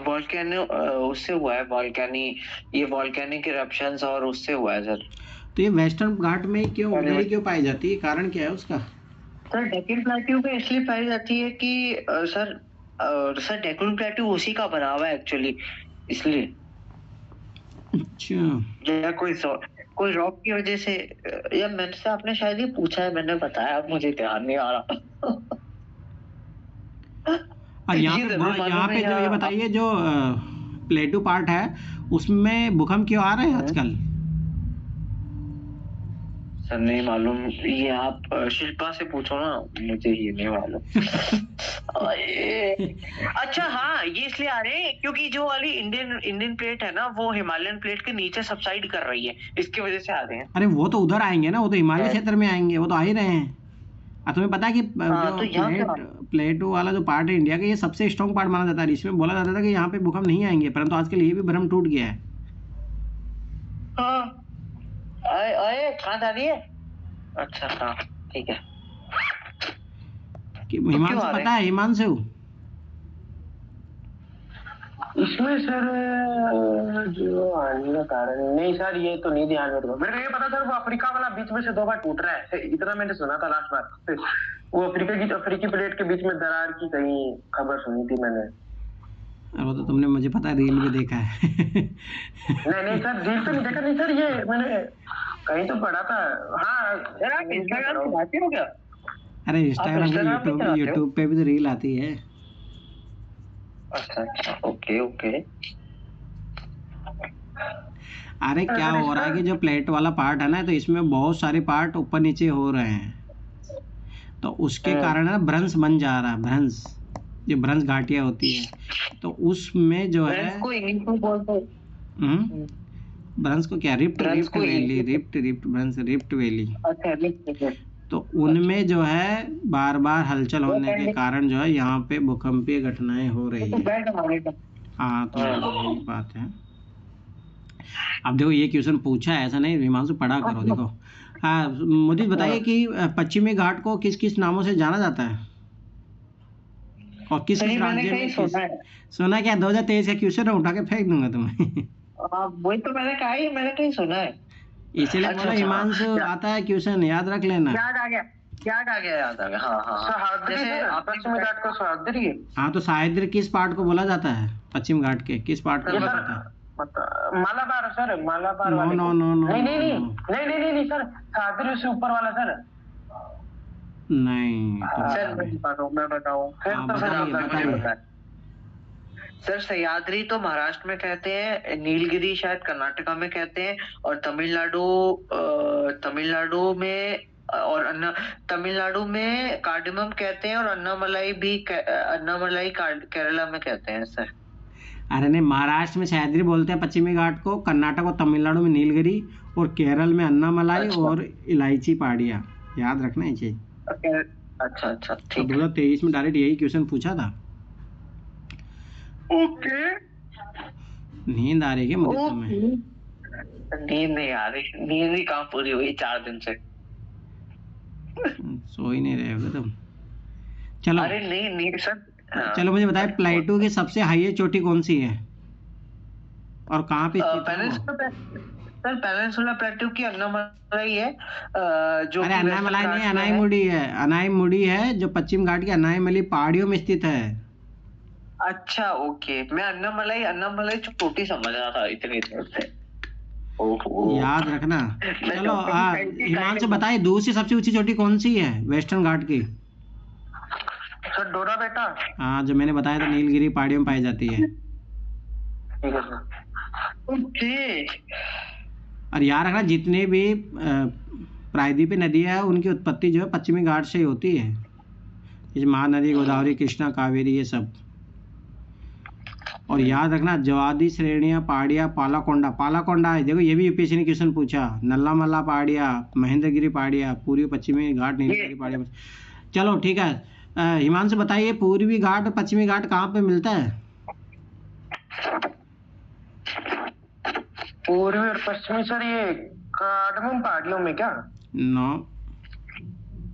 वॉल्केनो उससे हुआ है, वॉल्केनिक इरप्शंस और उससे हुआ है सर।
तो ये वेस्टर्न घाट में क्यों पाई जाती है, कारण क्या है उसका?
सर डेक्कन प्लेट्यू पे इसलिए पाई जाती है कि सर डेक्कन प्लेट्यू उसी का बना हुआ है एक्चुअली, इसलिए।
अच्छा।
या कोई रॉक की वजह से, या मैंने से आपने शायद ये पूछा है, मैंने बताया, मुझे ध्यान नहीं आ रहा।
और यहाँ पे जो ये बताइए, जो प्लेटू पार्ट है उसमें भूकंप क्यों आ रहे हैं आजकल?
सर नहीं मालूम, ये आप शिल्पा से पूछो ना, मुझे ये नहीं मालूम। अच्छा हाँ, ये इसलिए आ रहे हैं क्योंकि जो वाली इंडियन प्लेट है ना, वो हिमालयन प्लेट के नीचे सबसाइड कर रही है, इसकी वजह से आ रहे हैं।
अरे वो तो उधर आएंगे ना, वो तो हिमालय क्षेत्र में आएंगे, वो तो आ ही रहे हैं। तुम्हें पता है कि जो प्लेटू वाला जो पार्ट है इंडिया का, ये सबसे स्ट्रॉन्ग पार्ट माना जाता है। इसमें बोला जाता था कि यहाँ पे भूकंप नहीं आएंगे, परंतु आजकल ये भी भ्रम टूट गया है।
हाँ आए कहाँ जा रही है? अच्छा हाँ ठीक है।
कि हिमांशु पता है? हिमांशु
इसमें सर जो आने का कारण नहीं सर, ये तो नहीं ध्यान में। मेरे को ये पता सर, वो अफ्रीका वाला बीच में से 2 बार टूट रहा है, इतना मैंने सुना था लास्ट बार। वो अफ्रीकी प्लेट के बीच में दरार की कहीं खबर सुनी थी मैंने।
वो तो तुमने, मुझे पता है, रील में देखा है।
नहीं सर, रील पे नहीं देखा। नहीं सर, ये मैंने कहीं तो पढ़ा था। हाँ
यार आप इंस्टाग्राम चलाते हो क्या?
अरे इंस्टाग्राम यूट्यूब पे भी तो रील आती है।
अच्छा ओके।
अरे क्या हो रहा है कि जो प्लेट वाला पार्ट है ना, तो इसमें बहुत सारे पार्ट ऊपर नीचे हो रहे हैं, तो उसके कारण ना भ्रंश बन जा रहा है। भ्रंश, जो भ्रंश घाटियां होती है, तो उसमें जो है भ्रंश को क्या, रिफ्ट वैली।
अच्छा,
तो उनमें जो है बार बार हलचल होने के कारण जो है यहाँ पे भूकंपीय घटनाएं हो रही है। हाँ तो यही बात है। अब देखो ये क्वेश्चन पूछा है, ऐसा नहीं हिमांशु पढ़ा करो। देखो हाँ मुझे बताइए कि पश्चिमी घाट को किस किस नामों से जाना जाता है और किस राज्य में? सुना क्या? 2023 का क्वेश्चन है, उठा के फेंक दूंगा तुम्हें।
वही तो मैंने कहा ही, मैंने कहीं सुना है,
इसलिए बोला हिमांशु आता है क्वेश्चन, याद रख लेना।
याद आ गया। हाँ जैसे
पश्चिम घाट को सह्याद्री है।
हाँ तो सह्याद्री किस पार्ट को बोला जाता है? पश्चिम घाट के किस पार्ट को बोला जाता है?
मालाबार सर, मालाबार वाले।
नो
नहीं सर, सह्याद्री से ऊपर वाला सर।
नहीं
सर मैं बताऊं फिर। सर सह्याद्री तो महाराष्ट्र में कहते हैं, नीलगिरी शायद कर्नाटका में कहते हैं, और तमिलनाडु में कार्डमम कहते हैं, और अन्नामलाई केरला में कहते हैं सर।
अरे नहीं, महाराष्ट्र में सह्याद्री बोलते हैं पश्चिमी घाट को, कर्नाटक और तमिलनाडु में नीलगिरी, और केरल में अन्नामलाई और इलायची पहाड़ियाँ। याद रखना है चीज।
अच्छा ठीक है।
2023 में डायरेक्ट यही क्वेश्चन पूछा था।
ओके।
नींद आ रही है मुझे तुम्हें?
नींद नहीं आ रही, नींद ही कहाँ पूरी हुई 4 दिन से।
सो ही नहीं रहे होगे तुम। चलो
अरे नहीं नहीं सर। हाँ।
चलो मुझे बताए प्लेटो की सबसे हाईएस्ट चोटी कौन सी है और कहाँ पे स्थित है वो?
सर पेनिनसुला प्लेटो की अन्नामलाई है, जो
अरे
कि
अनाईमलाई
वेस्टर्न
नहीं,
घाट में है।
अनाईमुडी है। अनाईमुडी है जो पश्चिम घाट की अनाईमली पहाड़ियों में स्थित है।
अच्छा ओके, मैं अन्नामलाई चोटी समझ रहा था इतनी देर से। ओहो।
याद रखना। चलो हिमांशु बताइए दूसरी सबसे ऊंची चोटी कौन सी है वेस्टर्न घाट की?
सर डोरा बेटा।
हाँ जो मैंने बताया था नीलगिरी पहाड़ियों में पाई जाती है।
ठीक है सर।
ओके।
और याद रखना जितने भी प्रायद्वीपीय नदियाँ है उनकी उत्पत्ति जो है पश्चिमी घाट से ही होती है, जैसे महानदी, गोदावरी, कृष्णा, कावेरी, ये सब। और याद रखना जवादी श्रेणियाँ, पहाड़ियाँ, पालाकोंडा है। देखो ये भी यूपीएससी ने क्वेश्चन पूछा। नल्लामल्ला पहाड़ियाँ, महेंद्रगिरी पहाड़ियाँ, पूर्वी पश्चिमी घाट, नीलगिरी पहाड़ियाँ। चलो ठीक है, हिमांशु बताइए पूर्वी घाट और पश्चिमी घाट कहाँ पे मिलता है?
पूर्वी और पश्चिमी सर ये कार्डमम पहाड़ियों में क्या?
नो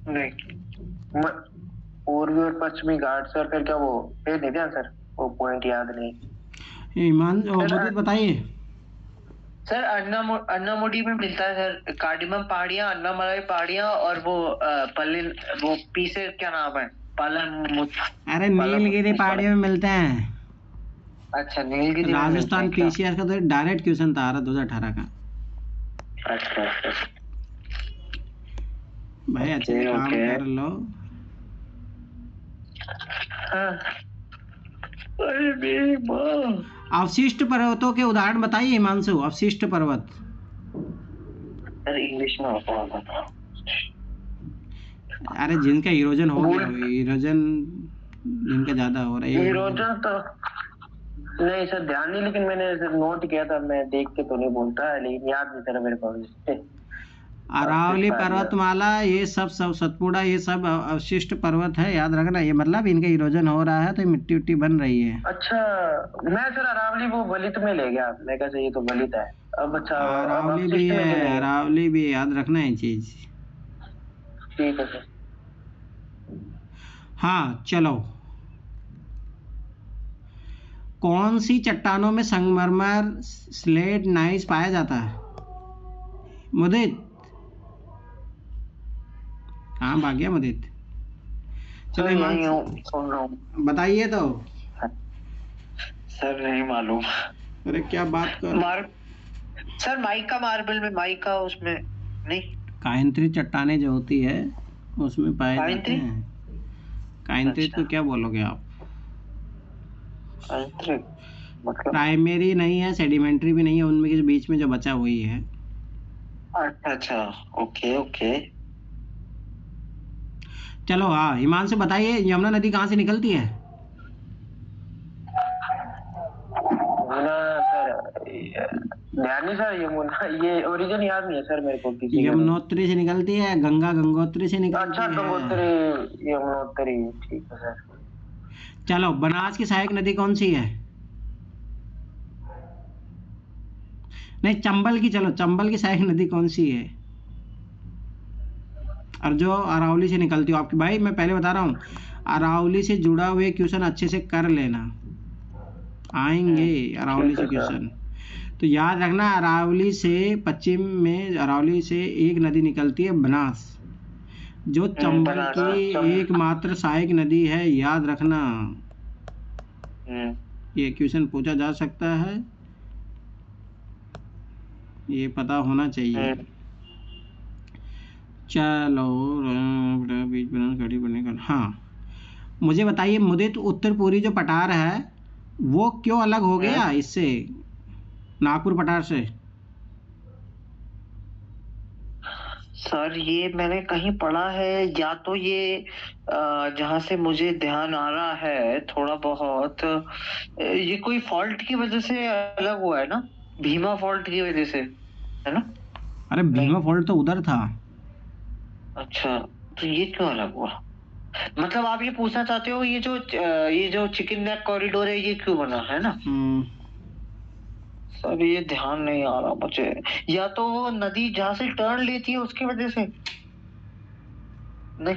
नहीं, पूर्वी और पश्चिमी घाट सर, फिर क्या वो फिर नहीं ध्यान सर, वो पॉइंट याद नहीं।
हिमांशु बताइए।
सर अन्नामुडी में मिलता है सर, कार्डिमम पहाड़ियाँ, अन्नामलाई पहाड़ियाँ और वो पीसे क्या नाम है,
अरे नीलगिरी पहाड़ियों में मिलते हैं।
अच्छा नीलगिरी
राजस्थान पीसीआर का तो डायरेक्ट क्वेश्चन था 2018 का।
अच्छा
भाई अच्छे से काम कर लो।
अरे मेरी माँ।
अवशिष्ट पर्वतों के उदाहरण बताइए हिमांशु। अवशिष्ट पर्वत
अरे इंग्लिश में होता।
अरे जिनका इरोजन हो गया, इरोजन जिनका ज्यादा हो रहा है।
इरोजन तो नहीं सर ध्यान नहीं, लेकिन मैंने नोट किया था, मैं देख के तो नहीं बोलता है, लेकिन याद नहीं सर मेरे को।
अरावली पर्वतमाला ये सब सतपुड़ा ये सब अवशिष्ट पर्वत है, याद रखना। ये मतलब इनका इरोजन हो रहा है तो मिट्टी उट्टी बन रही है।
अच्छा मैं सर अरावली वो बलित में ले गया, मैं कहा ये तो बलित है अब। अच्छा
अरावली भी है, अरावली भी, याद रखना ये चीज।
ठीक है सर।
हाँ चलो, कौन सी चट्टानों में संगमरमर, स्लेट, नाइस पाया जाता है? मुदित कहाँ भाग गया मुदित? चलो बताइए तो।
सर नहीं मालूम।
अरे क्या बात कर
सर माइका मार्बल में, माइका उसमें नहीं,
कायंत्री चट्टाने जो होती है उसमें पाए जाते हैं। कायंत्री
अच्छा।
तो क्या बोलोगे आप?
मतलब
प्राइमरी नहीं है, सेडिमेंट्री भी नहीं है, उनमें के बीच में जो बचा वही है।
अच्छा ओके।
चलो हाँ हिमांशु बताइए यमुना नदी कहाँ से निकलती है?
यमुना सर ध्यान नहीं सर, यमुना ये ओरिजिन याद नहीं है सर मेरे को किसी।
यमुनोत्री से निकलती है, गंगोत्री से निकलती
अच्छा
है।
गंगोत्री यमुनोत्री, ठीक है सर।
चलो बनास की सहायक नदी कौन सी है? नहीं चंबल की, चलो चंबल की सहायक नदी कौन सी है? और जो अरावली से निकलती हो आपकी। भाई मैं पहले बता रहा हूँ, अरावली से जुड़ा हुए क्वेश्चन अच्छे से कर लेना, आएंगे अरावली से क्वेश्चन। तो याद रखना अरावली से पश्चिम में, अरावली से एक नदी निकलती है बनास, जो चंबल की एकमात्र सहायक नदी है, याद रखना। ये क्वेश्चन पूछा जा सकता है, ये पता होना चाहिए। चलो बीच बनाना कड़ी बनने का। हाँ मुझे बताइए मुदित, उत्तर पूर्वी जो पठार है वो क्यों अलग हो गया इससे, नागपुर पठार से?
सर ये मैंने कहीं पढ़ा है, या तो ये जहां से मुझे ध्यान आ रहा है थोड़ा बहुत, ये कोई फॉल्ट की वजह से अलग हुआ है ना, भीमा फॉल्ट की वजह से, है ना?
अरे भीमा फॉल्ट तो उधर था।
अच्छा तो ये क्यों अलग हुआ? मतलब आप ये पूछना चाहते हो ये जो चिकन नेक कॉरिडोर है ये क्यों बना है ना? सर ये ध्यान नहीं आ रहा मुझे, या तो वो नदी जहाँ से टर्न लेती है उसकी वजह से। नहीं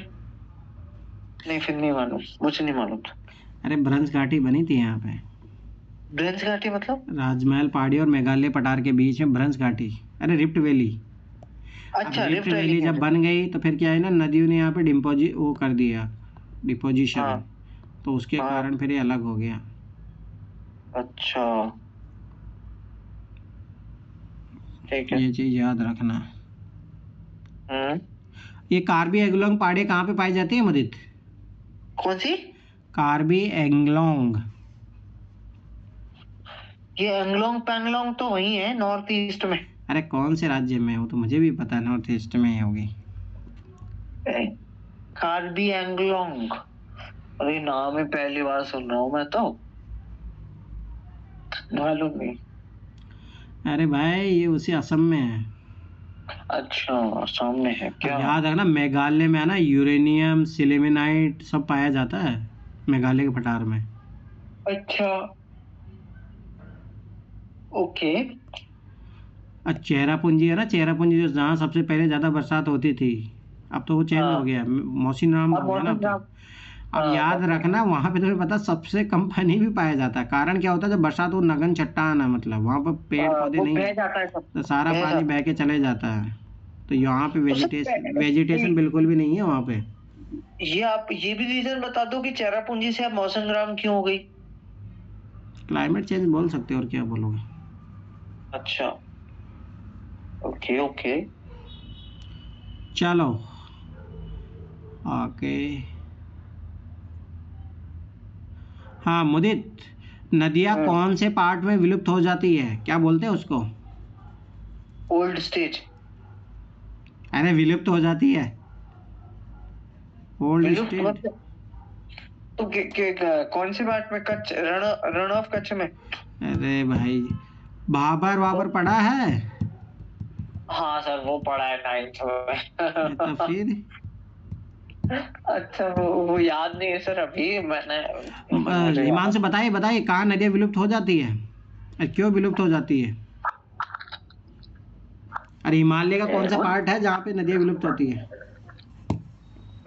नहीं, फिर नहीं मालूम, मुझे नहीं मालूम।
अरे ब्रंज घाटी बनी थी यहाँ पे।
ब्रंज घाटी मतलब?
राजमहल पहाड़ी और मेघालय पठार के बीच में ब्रंज घाटी, अरे रिफ्ट वैली।
अच्छा,
रिफ्ट वैली जब बन गई तो फिर क्या है ना, नदियों ने यहाँ पे वो कर दिया, डिपोजिशन।
हाँ,
तो उसके
हाँ,
कारण फिर ये अलग हो गया।
अच्छा ठीक है।
ये चीज याद रखना।
हम्म,
ये कार्बी एंगलोंग पहाड़ी कहाँ पे पाई जाती है मुदित?
कौन सी?
कार्बी एंगलोंग।
ये एंगलोंग पैंगलोंग तो वही है, नॉर्थ ईस्ट में।
अरे कौन से राज्य में? वो तो मुझे भी पता है, नॉर्थ ईस्ट में ही होगी।
कार्बी एंगलोंग, अरे नाम ही पहली बार सुन रहा हूँ मैं तो, मालूम नहीं।
अरे भाई ये उसी असम में है।
अच्छा, सामने है क्या?
याद रखना, मेघालय में है ना, यूरेनियम सिलिमेनाइट सब पाया जाता है मेघालय के पठार में।
अच्छा, ओके।
चेरापूंजी है ना, चेरापूंजी जो जहाँ सबसे पहले ज़्यादा बरसात होती थी, अब तो वो चेंज हो गया, मौसिनराम हो गया ना अब तो। अब याद रखना वहाँ पे तुम्हें पता सबसे कम पानी भी पाया जाता है। कारण क्या होता है, जब बरसात हो नगन चट्टान है, मतलब वहाँ पर पेड़ पौधे नहीं है, तो सारा पानी बह के चले जाता है। तो यहाँ पे वेजिटेशन बिल्कुल भी नहीं है वहाँ पे।
ये आप ये भी रीजन बता दो कि चेरापूंजी से अब मौसम क्यों हो गई?
क्लाइमेट चेंज बोल सकते हो, और क्या बोलोगे।
अच्छा, ओके ओके।
चलो ओके। हाँ मुदित, नदियाँ कौन से पार्ट में विलुप्त हो जाती है, क्या बोलते हैं उसको?
Old stage.
अरे विलुप्त हो जाती है, ओल्ड स्टेज।
तो कौन सी बात में? कच्छ, रण ऑफ कच्छ में?
अरे भाई बाबर पढ़ा है?
हाँ सर, वो पढ़ा है 9th में।
तो फिर
अच्छा, वो याद नहीं है सर अभी मैंने।
ईमान से बताइए कहाँ नदियाँ विलुप्त हो जाती है और क्यों विलुप्त हो जाती है? अरे हिमालय का कौन सा पार्ट है जहाँ पे नदियाँ विलुप्त होती है?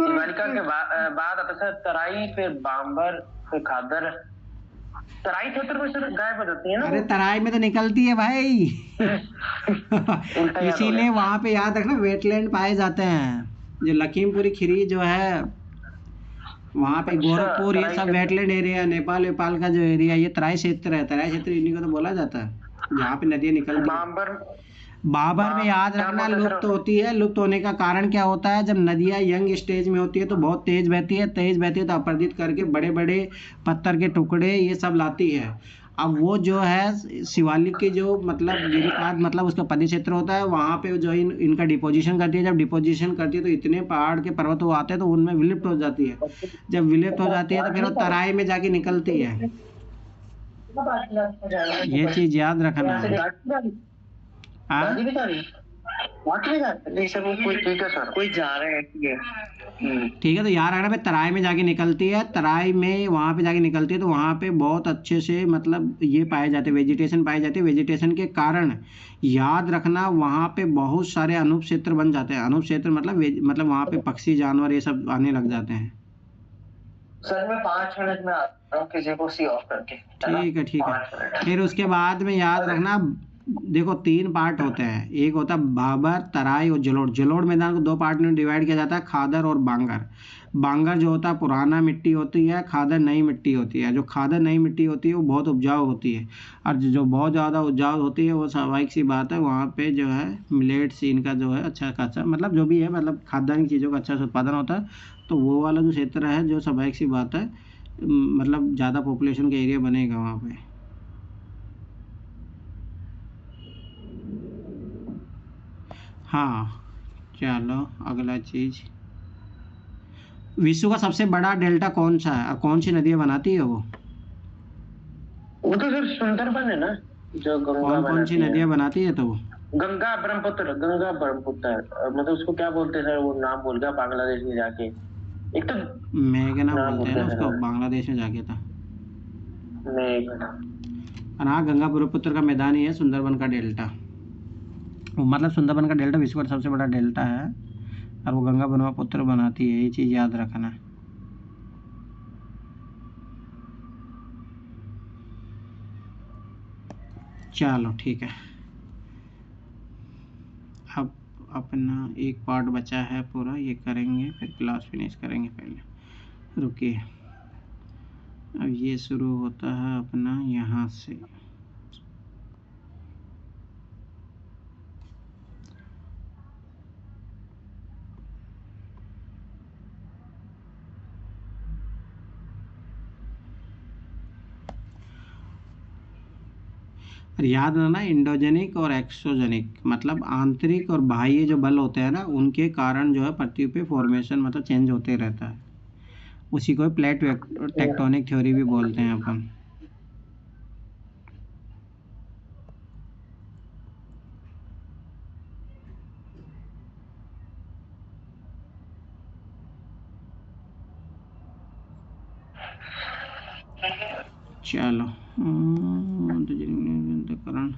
हिमालिका के बाद आता सर तराई, फिर बांबर, फिर खादर। तराई क्षेत्र में सर गायब हो जाती है ना।
अरे तराई में तो निकलती है भाई। इसीलिए वहां पे याद रखना वेटलैंड पाए जाते हैं। जो लखीमपुरी खीरी जो है वहां पे, गोरखपुर, ये सब वेटलैंड एरिया, नेपाल का जो एरिया, ये तराई क्षेत्र है। तराई क्षेत्र इन्हीं को तो बोला जाता है जहाँ पे नदियाँ निकलती है। बाबर में याद रखना लुप्त होती है। लुप्त होने का कारण क्या होता है, जब नदियाँ यंग स्टेज में होती है तो बहुत तेज बहती है तो अपरदित करके बड़े बड़े पत्थर के टुकड़े ये सब लाती है। अब वो जो है शिवालिक के जो मतलब गिरिपाद, मतलब उसका पदी क्षेत्र होता है, वहाँ पे जो इनका डिपोजिशन करती है। जब डिपोजिशन करती है तो इतने पहाड़ के पर्वत वो आते हैं तो उनमें विलुप्त हो जाती है। जब विलुप्त हो जाती है तो फिर वो तराई में जाके निकलती है। ये चीज याद रखना है।
नहीं सर, वो कोई जा रहे हैं।
ठीक है, तो यार अगर मैं तराई में जाके निकलती है, तराई में वहाँ पे जाके निकलती है तो वहाँ पे बहुत अच्छे से मतलब ये पाए जाते हैं, वेजिटेशन पाई जाती है। वेजिटेशन के कारण याद रखना वहाँ पे बहुत सारे अनूप क्षेत्र बन जाते हैं। अनूप क्षेत्र मतलब वहाँ पे पक्षी जानवर ये सब आने लग जाते हैं।
सर मैं 5 मिनट में आता हूँ, किसी को सी ऑफ करके।
ठीक है। फिर उसके बाद में याद रखना, देखो 3 पार्ट होते हैं, एक होता है बाबर, तराई और जलोढ़। जलोढ़ मैदान को 2 पार्ट में डिवाइड किया जाता है, खादर और बांगर। बांगर जो होता है पुराना मिट्टी होती है, खादर नई मिट्टी होती है। जो खादर नई मिट्टी होती है वो बहुत उपजाऊ होती है, और जो बहुत ज़्यादा उपजाऊ होती है वो स्वाभाविक सी बात है, वहाँ पे जो है मिलेट्स इनका जो है अच्छा खासा मतलब जो भी है मतलब खाद्यान्न की चीज़ों का अच्छा से उत्पादन होता है। तो वो वाला जो क्षेत्र है जो स्वाभाविक सी बात है मतलब ज़्यादा पॉपुलेशन का एरिया बनेगा वहाँ पे। हाँ चलो अगला चीज, विश्व का सबसे बड़ा डेल्टा कौन सा है और कौन सी नदियाँ बनाती है वो?
वो तो सर सुंदरबन है ना, जो गंगा
कौन सी नदियाँ बनाती है? तो वो
गंगा ब्रह्मपुत्र मतलब उसको क्या बोलते हैं सर, वो नाम भूल गया बांग्लादेश में जाके। एक तो
मेघना बोलते हैं ना उसको, बांग्लादेश में जाके था
मेघना।
और हाँ, गंगा ब्रह्मपुत्र का मैदान ही है सुंदरबन का डेल्टा। मतलब सुंदरबन का डेल्टा विश्व का सबसे बड़ा डेल्टा है और वो गंगा ब्रह्मपुत्र बनाती है, ये चीज़ याद रखना। चलो ठीक है, अब अपना एक पार्ट बचा है पूरा, ये करेंगे फिर क्लास फिनिश करेंगे। पहले रुकिए, अब ये शुरू होता है अपना यहाँ से। याद रखना, इंडोजेनिक और एक्सोजेनिक मतलब आंतरिक और बाह्य जो बल होते हैं ना, उनके कारण जो है पृथ्वी पे फॉर्मेशन मतलब चेंज होते रहता है। उसी को प्लेट टेक्टोनिक थ्योरी भी बोलते हैं अपन। चलो करण,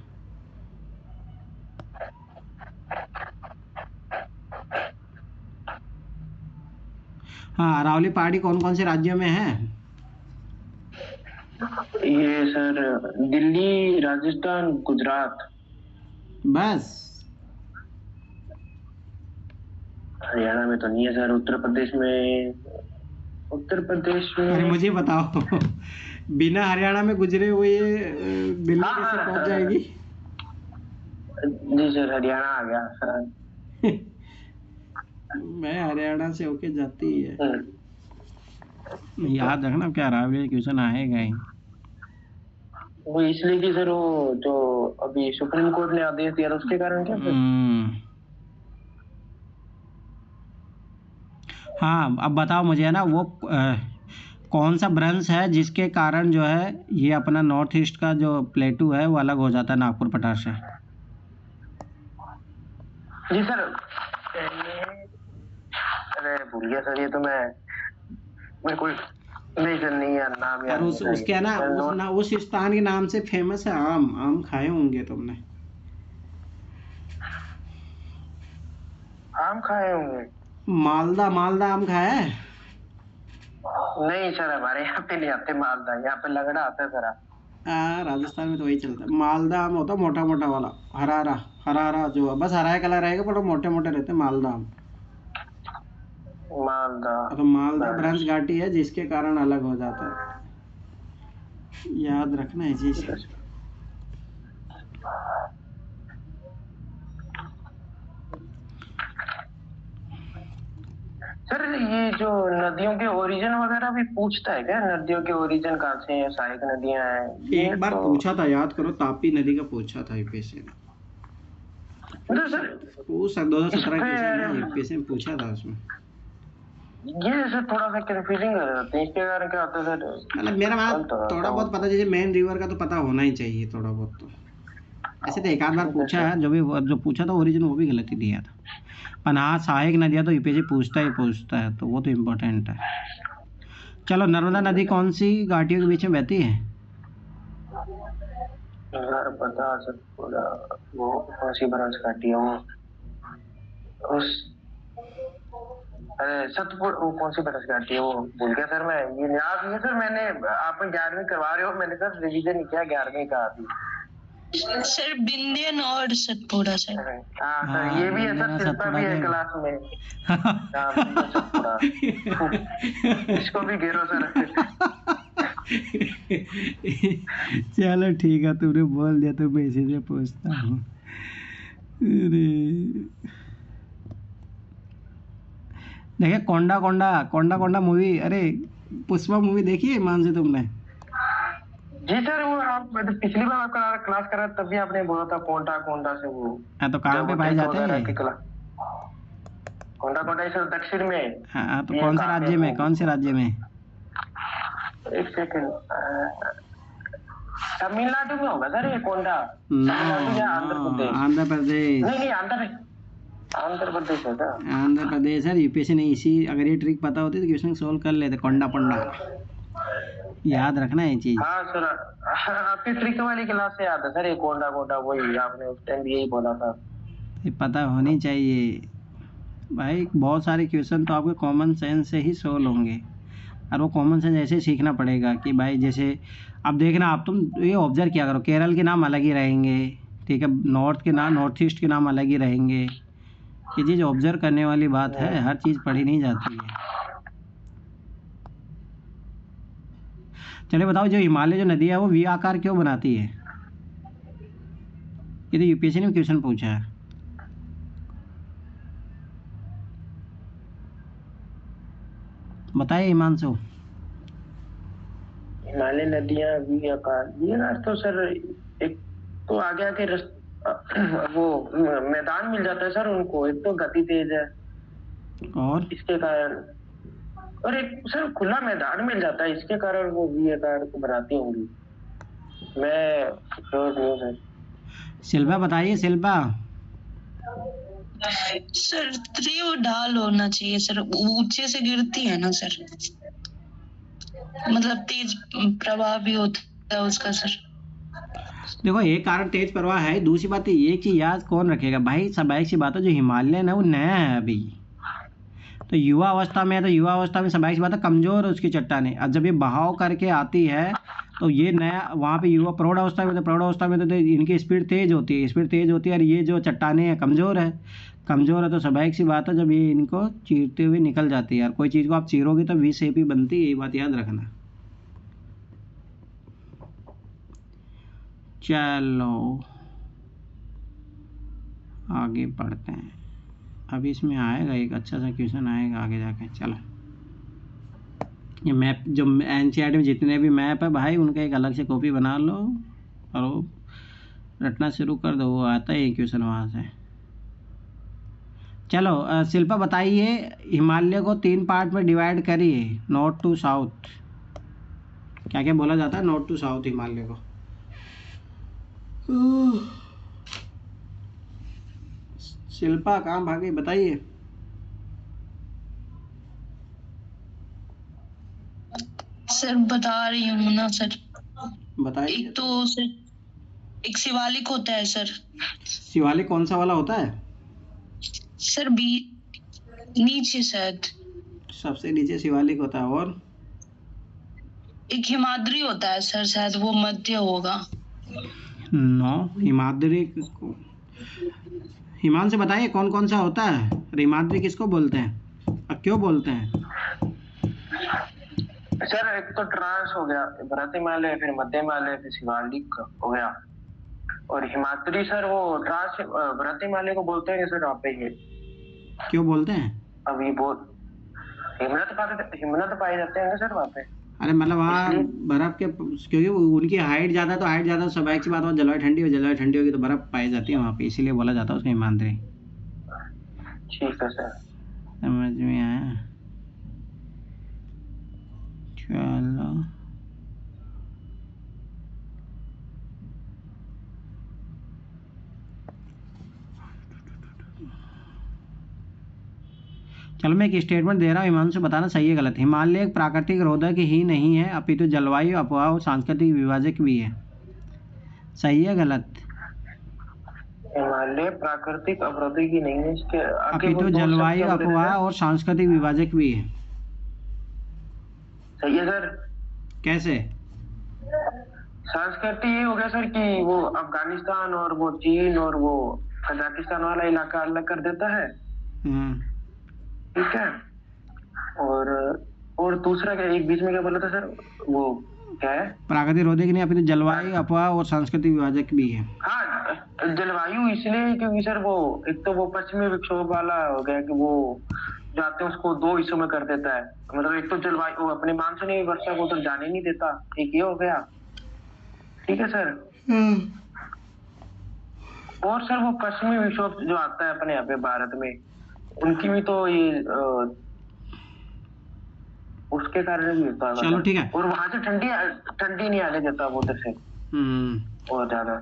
हाँ, अरावली पहाड़ी कौन कौन से राज्यों में है?
ये सर दिल्ली, राजस्थान, गुजरात।
बस?
हरियाणा में तो नहीं है सर। उत्तर प्रदेश में
अरे मुझे बताओ बिना हरियाणा में गुजरे हुए दिल्ली कैसे पहुंच जाएगी?
जी सर, हरियाणा आ गया सर।
मैं हरियाणा से होके जाती है। याद रखना, क्या अरावली क्वेश्चन आएगा ही।
वो इसलिए कि सर वो जो अभी सुप्रीम कोर्ट ने आदेश दिया था उसके कारण क्या सर?
हाँ, अब बताओ मुझे है ना, वो कौन सा ब्रंश है जिसके कारण जो है ये अपना नॉर्थ ईस्ट का जो प्लेटू है वो अलग हो जाता है नागपुर पठार से?
जी सर, अरे भूल गया सर, ये तो मैं कोई नहीं सर, नहीं यार नाम यार।
उसके है ना, उस स्थान के नाम से फेमस है आम खाए होंगे तुमने?
आम खाए होंगे?
मालदा आम खाया है?
नहीं सर, हमारे यहाँ पे नहीं आते मालदा, यहाँ पे लगड़ा आता है सर।
राजस्थान में तो वही चलता है। मालदा आम होता है मोटा मोटा वाला, हरा जो बस हरा कलर रहेगा, पर मोटे मोटे रहते हैं मालदा आम। तो मालदा ब्रांच घाटी है जिसके कारण अलग हो जाता है, याद रखना है जी।
सर ये जो नदियों के ओरिजिन वगैरह भी पूछता है क्या? नदियों के ओरिजिन कहाँ से है? सहायक नदियां हैं।
एक बार पूछा था, याद करो, तापी नदी का पूछा था यूपीएससी ने।
सर
वो 2017 यूपीएससी में पूछा था उसमें।
ये सर थोड़ा सा कंफ्यूजिंग हो जाता है, इसके कारण क्या होता है सर?
मतलब मेरा थोड़ा बहुत पता, जैसे मेन रिवर का तो पता होना ही चाहिए थोड़ा बहुत तो। ऐसे तो एक आध बार पूछा है, जो पूछा था ओरिजिन वो भी गलत ही दिया था। पर हाँ, सहायक नदियाँ तो यूपीएससी पूछता है, तो वो तो इम्पोर्टेंट है। चलो, नर्मदा नदी कौन सी घाटियों के बीच में बहती है?
नर्मदा सतपुड़ा, वो कौन सी ब्रांच घाटी है वो? उस अरे सतपुड़ा, वो कौन सी ब्रांच घाटी है वो? भूल गया सर मैं। ये याद नहीं है सर, मैंने आप 11वीं करवा रहे हो, मैंने सर रिवीजन नहीं किया 11वीं का अभी।
सर बिंदियन और सतपुड़ा सर।
हाँ सर, ये भी है सर, शिल्पा भी है क्लास में। इसको भी घेरो सर।
चलो ठीक है, तुमने बोल दिया तो मैं इसी से पूछता हूँ। देखिए, कोंडा मूवी, अरे पुष्पा मूवी देखी है मान से तुमने?
जी सर, वो आप पिछली बार आपका क्लास करा तब भी आपने बोला था कोंडा से वो।
हाँ, तो कहाँ पे पाए जाते हैं
कोंडा सर? दक्षिण में।
हाँ, तो कौन से राज्य में?
एक सेकंड, तमिलनाडु में होगा सर ये कोंडा।
आंध्र प्रदेश।
नहीं, आंध्र प्रदेश है सर।
आंध्र प्रदेश है। यूपीएससी ने इसी, अगर ये ट्रिक पता होती तो क्वेश्चन सोल्व कर लेते। कोंडा याद रखना ये चीज।
हाँ सर, आपकी ट्रिक वाली क्लास से याद है सर, ये कोंडा कोंडा वही आपने उस टाइम यही बोला था।
ये पता होनी चाहिए भाई। बहुत सारे क्वेश्चन तो आपके कॉमन सेंस से ही सोल्व होंगे, और वो कॉमन सेंस ऐसे सीखना पड़ेगा कि भाई जैसे अब देखना, आप तुम ये ऑब्जर्व किया करो, केरल के नाम अलग ही रहेंगे, ठीक है, नॉर्थ के नाम, नॉर्थ ईस्ट के नाम अलग ही रहेंगे। ये चीज़ ऑब्जर्व करने वाली बात है, हर चीज़ पढ़ी नहीं जाती है। चलिए बताओ, जो हिमालय जो नदी है वो वी आकार क्यों बनाती है? ये तो यूपीएससी ने क्वेश्चन पूछा है। बताइए हिमांशु।
हिमालय नदियां भी आकार, ये ना तो सर एक तो आगे आके वो मैदान मिल जाता है सर उनको, एक तो गति तेज है
और
इसके कारण, और एक सर खुला मैदान मिल जाता है, इसके कारण वो वी आकार को बनाती होंगी। मैं श्योर नहीं हूं सर।
शिल्पा बताइए, शिल्पा।
सर त्रिव ढाल होना चाहिए सर, ऊंचे से गिरती है ना सर, मतलब तेज प्रवाह भी होता है उसका सर।
देखो एक कारण तेज प्रवाह है, दूसरी बात है एक चीज याद कौन रखेगा भाई, स्वाभाविक सी बात है, जो हिमालयन है वो नया है अभी, तो युवा अवस्था में है, तो युवा अवस्था में स्वाभाविक सी बात है कमजोर है उसकी चट्टानें। अब जब ये बहाव करके आती है तो ये नया वहाँ पे युवा प्रौढ़ अवस्था में, तो प्रौढ़ अवस्था में तो इनकी स्पीड तेज होती है, स्पीड तेज होती है, और ये जो चट्टानें हैं कमजोर है, कमजोर है, तो स्वाभाविक सी बात है जब ये इनको चीरते हुए निकल जाती है। यार कोई चीज़ को आप चीरोगे तो वी शेप ही बनती है, ये बात याद रखना। चलो आगे पढ़ते हैं, अभी इसमें आएगा एक अच्छा सा क्वेश्चन आएगा आगे जाके। चलो ये मैप जो एनसीईआरटी में जितने भी मैप है भाई, उनका एक अलग से कॉपी बना लो और वो रटना शुरू कर दो, वो आता है ये क्वेश्चन वहाँ से। चलो शिल्पा बताइए, हिमालय को 3 पार्ट में डिवाइड करिए, नॉर्थ टू साउथ। क्या क्या बोला जाता है नॉर्थ टू साउथ हिमालय को? शिल्पा कहाँ भागी, बताइए।
सर बता रही हूँ ना सर।
बताइए।
एक तो सर एक शिवालिक होता है सर।
शिवालिक कौन सा वाला होता है?
सर बी नीचे शायद।
सबसे नीचे शिवालिक होता है, और
एक हिमाद्री होता है सर, शायद वो मध्य होगा।
नो, हिमाद्री हिमांशु बताइए कौन कौन सा होता है, हिमाद्री किसको बोलते हैं और क्यों बोलते हैं?
सर एक तो ट्रांस हो गया, भरत हिमालय, फिर मध्य हिमालय, फिर शिवालिक हो गया, और हिमाद्री सर वो ट्रांस भरत हिमालय को बोलते हैं सर। आप ये
क्यों बोलते हैं?
अभी बहुत हिमनत पाए जाते हैं सर वहाँ पे।
अरे मतलब वहाँ बर्फ के, क्योंकि उनकी हाइट ज़्यादा, तो हाइट ज़्यादा स्वाभाविक सी बात है, जलवायु ठंडी हो, जलवायु ठंडी होगी तो बर्फ पाई जाती है वहाँ पे, इसीलिए बोला जाता है उसको हिमाद्री।
ठीक है सर,
समझ में आया। चलो चलो मैं एक स्टेटमेंट दे रहा हूँ, हिमांशु बताना सही है गलत। हिमालय एक प्राकृतिक रोधक ही नहीं है, अपितु जलवायु अपवाह और सांस्कृतिक विभाजक भी है। सही है गलत?
हिमालय प्राकृतिक अवरोधक ही नहीं है, इसके
अपितु जलवायु अपवाह और सांस्कृतिक विभाजक भी है।
सही है सर।
कैसे?
संस्कृति ये हो गया सर कि वो अफगानिस्तान और वो चीन और वो कजाकिस्तान वाला इलाका अलग कर देता है, ठीक है। और दूसरा क्या, एक बीच में क्या बोला था सर, वो क्या है?
प्राकृतिक रोधक नहीं, अपितु जलवायु अपवाह और सांस्कृतिक विभाजक भी है।
हाँ, जलवायु इसलिए क्योंकि सर वो एक तो वो पश्चिमी विक्षोभ वाला हो गया कि वो जाते हैं उसको 2 हिस्सों में कर देता है, मतलब एक तो जलवायु अपने मानसूनी वर्षा को तो जाने नहीं देता, एक ये हो गया, ठीक है सर। और सर वो पश्चिमी विक्षोभ जो आता है अपने यहाँ पे भारत में, उनकी भी तो ये उसके कारण भी होता है।
चलो ठीक है।
और वहां से ठंडी नहीं आने देता वो उधर से बहुत ज्यादा।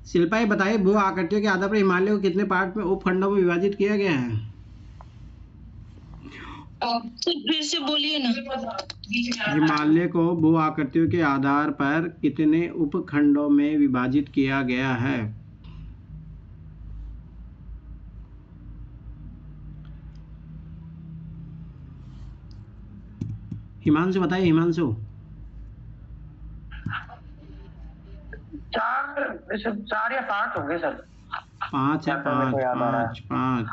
शिल्पा ये बताइए, भू आकृतियों के आधार पर हिमालय को कितने पार्ट में उपखंडों में विभाजित किया गया है?
फिर से बोलिए ना।
हिमालय को भू आकृतियों के आधार पर कितने उपखंडों में विभाजित किया गया है? हिमांशु बताइए, हिमांशु।
4 या 5 होंगे सर।
5 है,
जहाँ तक मेरे को याद आ रहा है।
5।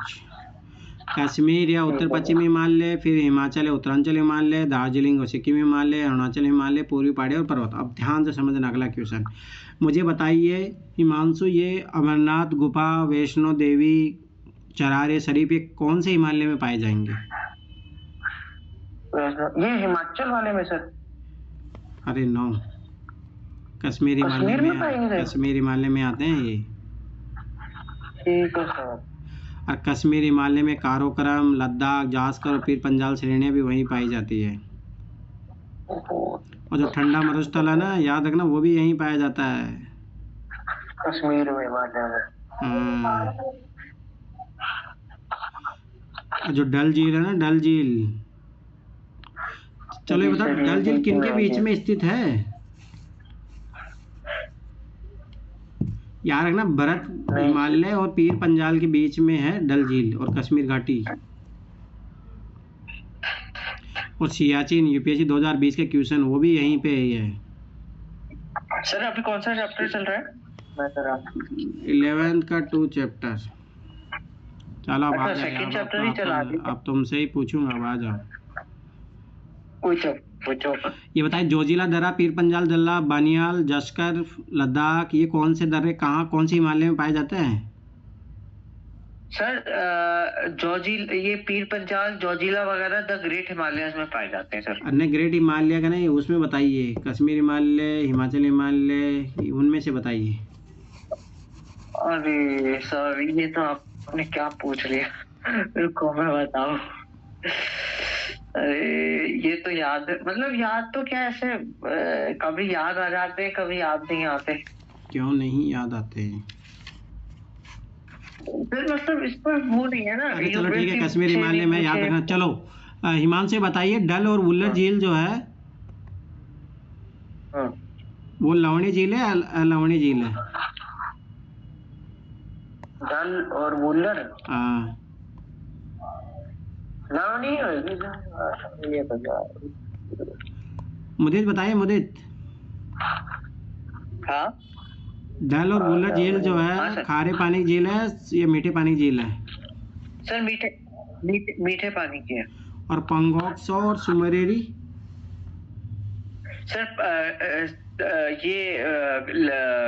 कश्मीर या उत्तर पश्चिमी हिमालय, फिर हिमाचल या उत्तरांचल हिमालय, दार्जिलिंग और सिक्किम हिमालय, अरुणाचल हिमालय, पूर्वी पहाड़ी और पर्वत। अब ध्यान से समझना अगला क्वेश्चन। मुझे बताइए हिमांशु, ये अमरनाथ गुफा, वैष्णो देवी, चरार शरीफ, ये कौन से हिमालय में पाए जाएंगे?
ये हिमाचल वाले में सर।
अरे नो, कश्मीर हिमालय
कश्मीर में पाएंगे
में,
सर?
कश्मीर हिमालय में आते हैं ये।
ठीक है सर।
और कश्मीर हिमालय में काराकोरम, लद्दाख, जास्कर और पीर पंजाल श्रेणियाँ भी वहीं पाई जाती है। और जो ठंडा मरुस्थल है ना, याद रखना, वो भी यहीं पाया जाता है,
कश्मीर में, हिमालय में।
जो डल झील है ना, डल झील, चलो ये बताओ डल झील किन के बीच में स्थित है? याद रखना, भरत हिमालय और पीर पंजाल के बीच में है डल झील और कश्मीर घाटी। और सियाचिन, यूपीएससी 2020 के क्वेश्चन वो भी यहीं पे ही है।
सर अभी कौन सा चैप्टर चल रहा है?
मैं सर
11th का 2 चैप्टर। चलो अब आ
अच्छा, second chapter ही चला
जाओ, अब तुमसे ही पूछूंगा, अब आ जाओ।
पूछो।
ये बताइए, जोजिला दर्रा, पीर पंजाल दर्रा, बानियाल, जस्कर, लद्दाख, ये कौन से दर्रे कहाँ, कौन से हिमालय में पाए जाते हैं?
सर ये पीर पंजाल, जोजिला वगैरह द ग्रेट हिमालयंस में पाए जाते हैं सर।
अन्य ग्रेट हिमालय का नहीं, उसमें बताइए, कश्मीर हिमालय, हिमाचल हिमालय, उनमें से बताइए।
अरे सर ये तो आपने क्या पूछ लिया, रुको मैं बताऊं। अरे ये तो याद है, मतलब याद तो क्या ऐसे कभी याद आ जाते हैं, कभी याद नहीं आते।
क्यों नहीं याद आते हैं?
फिर मतलब इस पर वो नहीं है ना।
अरे चलो ठीक है, कश्मीर हिमालय में याद रखना। चलो हिमांशु बताइए, डल और वुलर झील जो है, वो लवणी झील है, लवणी झील है?
डल और वुलर,
हाँ,
लवणी ये तो
मुदित बताइए, मुदित।
हाँ
डल और वुलर झील जो
हाँ
है,
सर।
खारे पानी की झील है या मीठे पानी की झील है?
सर मीठे पानी की है।
और पंगोक्सो और सुमेरेरी?
सर ये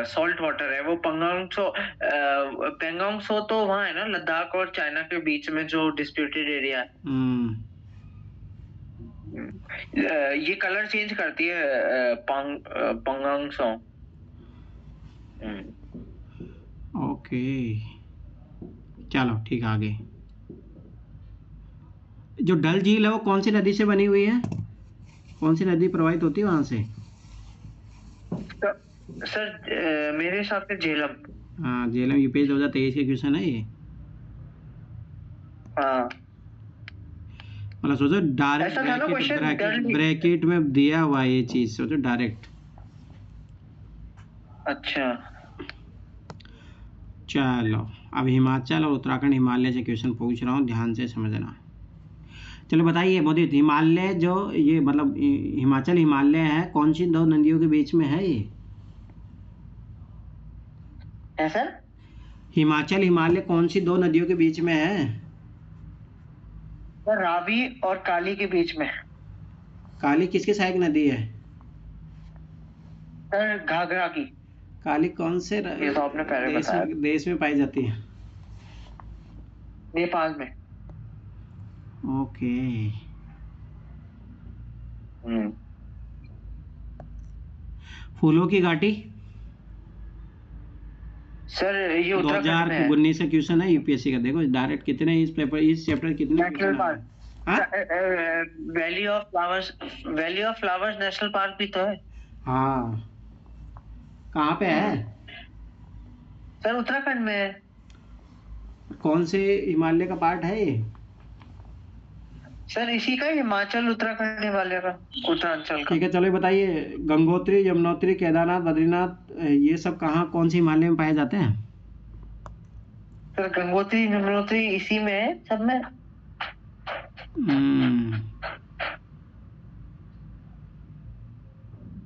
सॉल्ट वाटर है, वो पेंगोंगसो तो वहाँ है ना, लद्दाख और चाइना के बीच में जो डिस्प्यूटेड एरिया है। ये कलर चेंज करती है पेंगोंगसो।
ओके, चलो ठीक है, आगे। जो डल झील है वो कौन सी नदी से बनी हुई है? कौन सी नदी प्रवाहित होती है वहां से?
सर मेरे हिसाब से झेलम।
हाँ, झेलम, यूपीएससी 2023 के क्वेश्चन है ये।
हाँ
मतलब सोचो डायरेक्ट,
ऐसा था ना क्वेश्चन,
ब्रैकेट में दिया हुआ है ये चीज, सोचो डायरेक्ट।
अच्छा
चलो अब हिमाचल और उत्तराखंड हिमालय से क्वेश्चन पूछ रहा हूँ, ध्यान से समझना। चलो बताइए मोदित, हिमालय जो ये मतलब हिमाचल हिमालय है, कौन सी 2 नदियों के बीच में है ये?
ऐसा
हिमाचल हिमालय कौन सी 2 नदियों के बीच में है?
सर रावी और काली के बीच में।
काली किसकी सहायक नदी है?
सर घाघरा की।
काली कौन से
ये तो आपने पहले बताया।
देश में पाई जाती है?
नेपाल में।
ओके। फूलों की घाटी?
सर ये उत्तराखंड में है।
2019 का क्वेश्चन है यूपीएससी का, देखो डायरेक्ट कितने इस चैप्टर कितने
national park, valley of flowers national park भी तो है।
हाँ, कहाँ पे है?
सर उत्तराखंड में है।
कौन से हिमालय का पार्ट है ये?
सर इसी का हिमाचल उत्तराखंड हिमालय का उत्तरांचल का।
ठीक है, चलो ये बताइए, गंगोत्री, यमुनोत्री, केदारनाथ, बद्रीनाथ, ये सब कहाँ, कौन सी हिमालय में पाए जाते हैं?
सर गंगोत्री यमुनोत्री इसी में है, सब में।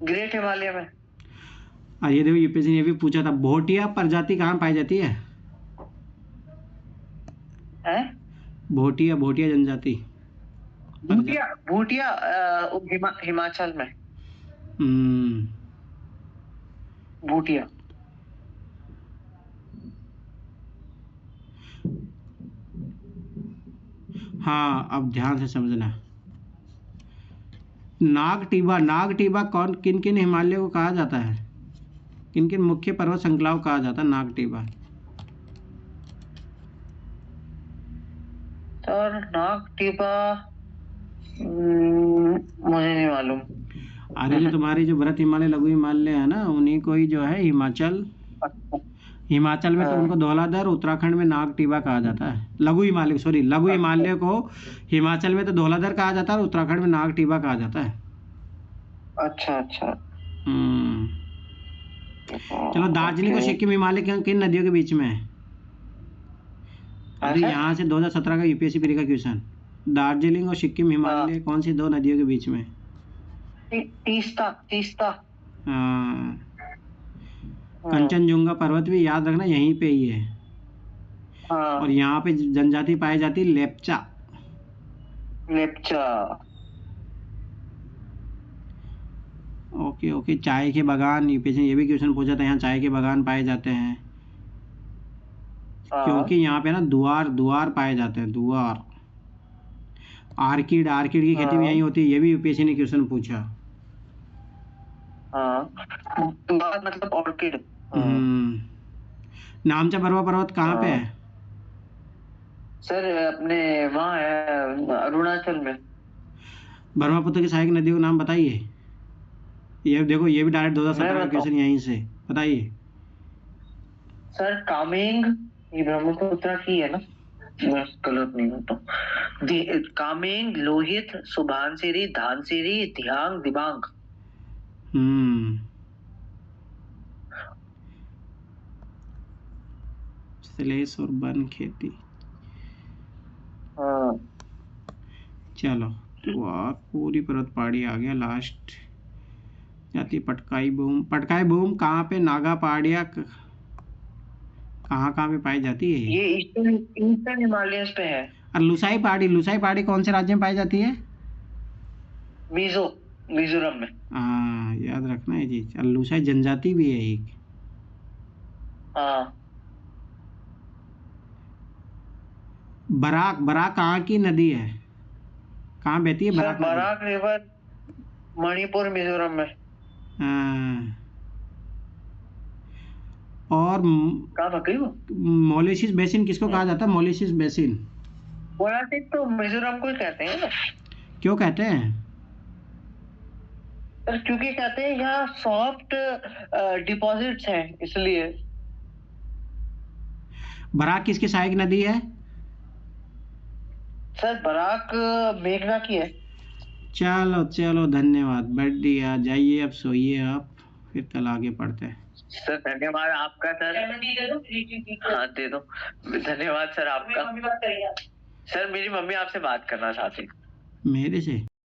ग्रेट हिमालय में।
ये देखो यूपीएससी ने भी पूछा था, भोटिया प्रजाति कहाँ पाई जाती है? भोटिया, भोटिया जनजाति।
भूटिया, भूटिया हिमाचल में। भूटिया।
हाँ, अब ध्यान से समझना। नागटिबा, नागटिबा कौन, किन किन हिमालय को कहा जाता है? किन किन मुख्य पर्वत श्रृंखलाओं को कहा जाता है नागटिबा?
सर नागटिबा मुझे नहीं मालूम।
अरे जो तुम्हारी जो बृहत हिमालय, लघु हिमालय है ना, उन्हीं को ही जो है हिमाचल, हिमाचल में तो उनको धौलाधर, उत्तराखंड में नागटिबा कहा जाता है। लघु हिमालय, सॉरी, लघु हिमालय को हिमाचल में तो धौलाधर कहा जाता है और उत्तराखंड में नागटिबा कहा जाता है।
अच्छा अच्छा।
चलो, दार्जिलिंग और सिक्किम हिमालय किन नदियों के बीच में है? अभी यहाँ से 2017 का यूपीएससी पीरी का क्वेश्चन। दार्जिलिंग और सिक्किम हिमालय कौन सी दो नदियों के बीच में?
तीस्ता, तीस्ता।
हाँ। कंचनजुंगा पर्वत भी याद रखना यहीं पे ही है। और यहाँ पे जनजाति पाई जाती लेप्चा।
लेप्चा।
Okay okay. चाय के बागान, यूपीएससी ये भी क्वेश्चन पूछा था, यहाँ चाय के बागान पाए जाते हैं क्योंकि यहाँ पे ना दुआर पाए जाते हैं, दुआर। आर्किड, आर्किड की खेती भी यहीं होती है, ये भी यूपीएससी ने क्वेश्चन पूछा।
मतलब ऑर्किड।
नामचा बरवा पर्वत कहाँ पे है?
सर अपने वहाँ है, अरुणाचल में।
ब्रह्मपुत्र की सहायक नदियों का नाम बताइए। ये देखो, ये भी डायरेक्ट 2017 का क्वेश्चन यहीं से, बताइए।
सर कामेंग, ये ब्रह्मपुत्र की है ना, बस गलत नहीं हो तो। कामेंग, लोहित, सुबनसिरी, धनसिरी, धियांग, दिबांग।
स्लेश और वन खेती। चलो, तो पूरी पर्वत पहाड़ी आ गया। लास्ट जाती पटकाई बूम। पटकाई बूम कहाँ पे, नागा पहाड़िया कहाँ पे पाई जाती है?
ये ईस्टर्न हिमालयस पे है।
और लुसाई पहाड़ी, लुसाई पहाड़ी कौन से राज्य में पाई जाती है?
मिजोरम में।
हाँ, याद रखना ये चीज। और लुसाई जनजाति भी है एक। बराक, बराक कहाँ की नदी है, कहाँ बहती है बराक?
बराक रिवर मणिपुर, मिजोरम में।
और मॉलिसिस बेसिन किसको कहा जाता है? मॉलिसिस बेसिन।
मोलासिस तो मिजोरम को ही कहते हैं ना।
क्यों कहते हैं?
सर क्योंकि कहते हैं यहाँ सॉफ्ट डिपॉजिट्स हैं, इसलिए।
बराक किसकी सहायक नदी है?
सर बराक मेघना की है।
चलो चलो, धन्यवाद, बढ़िया। जाइए अब, सोइए आप, फिर कल आगे पढ़ते हैं।
सर धन्यवाद आपका सर। हाँ दे दो। धन्यवाद सर आपका। सर मेरी मम्मी आपसे बात करना चाहती है।
मेरे से?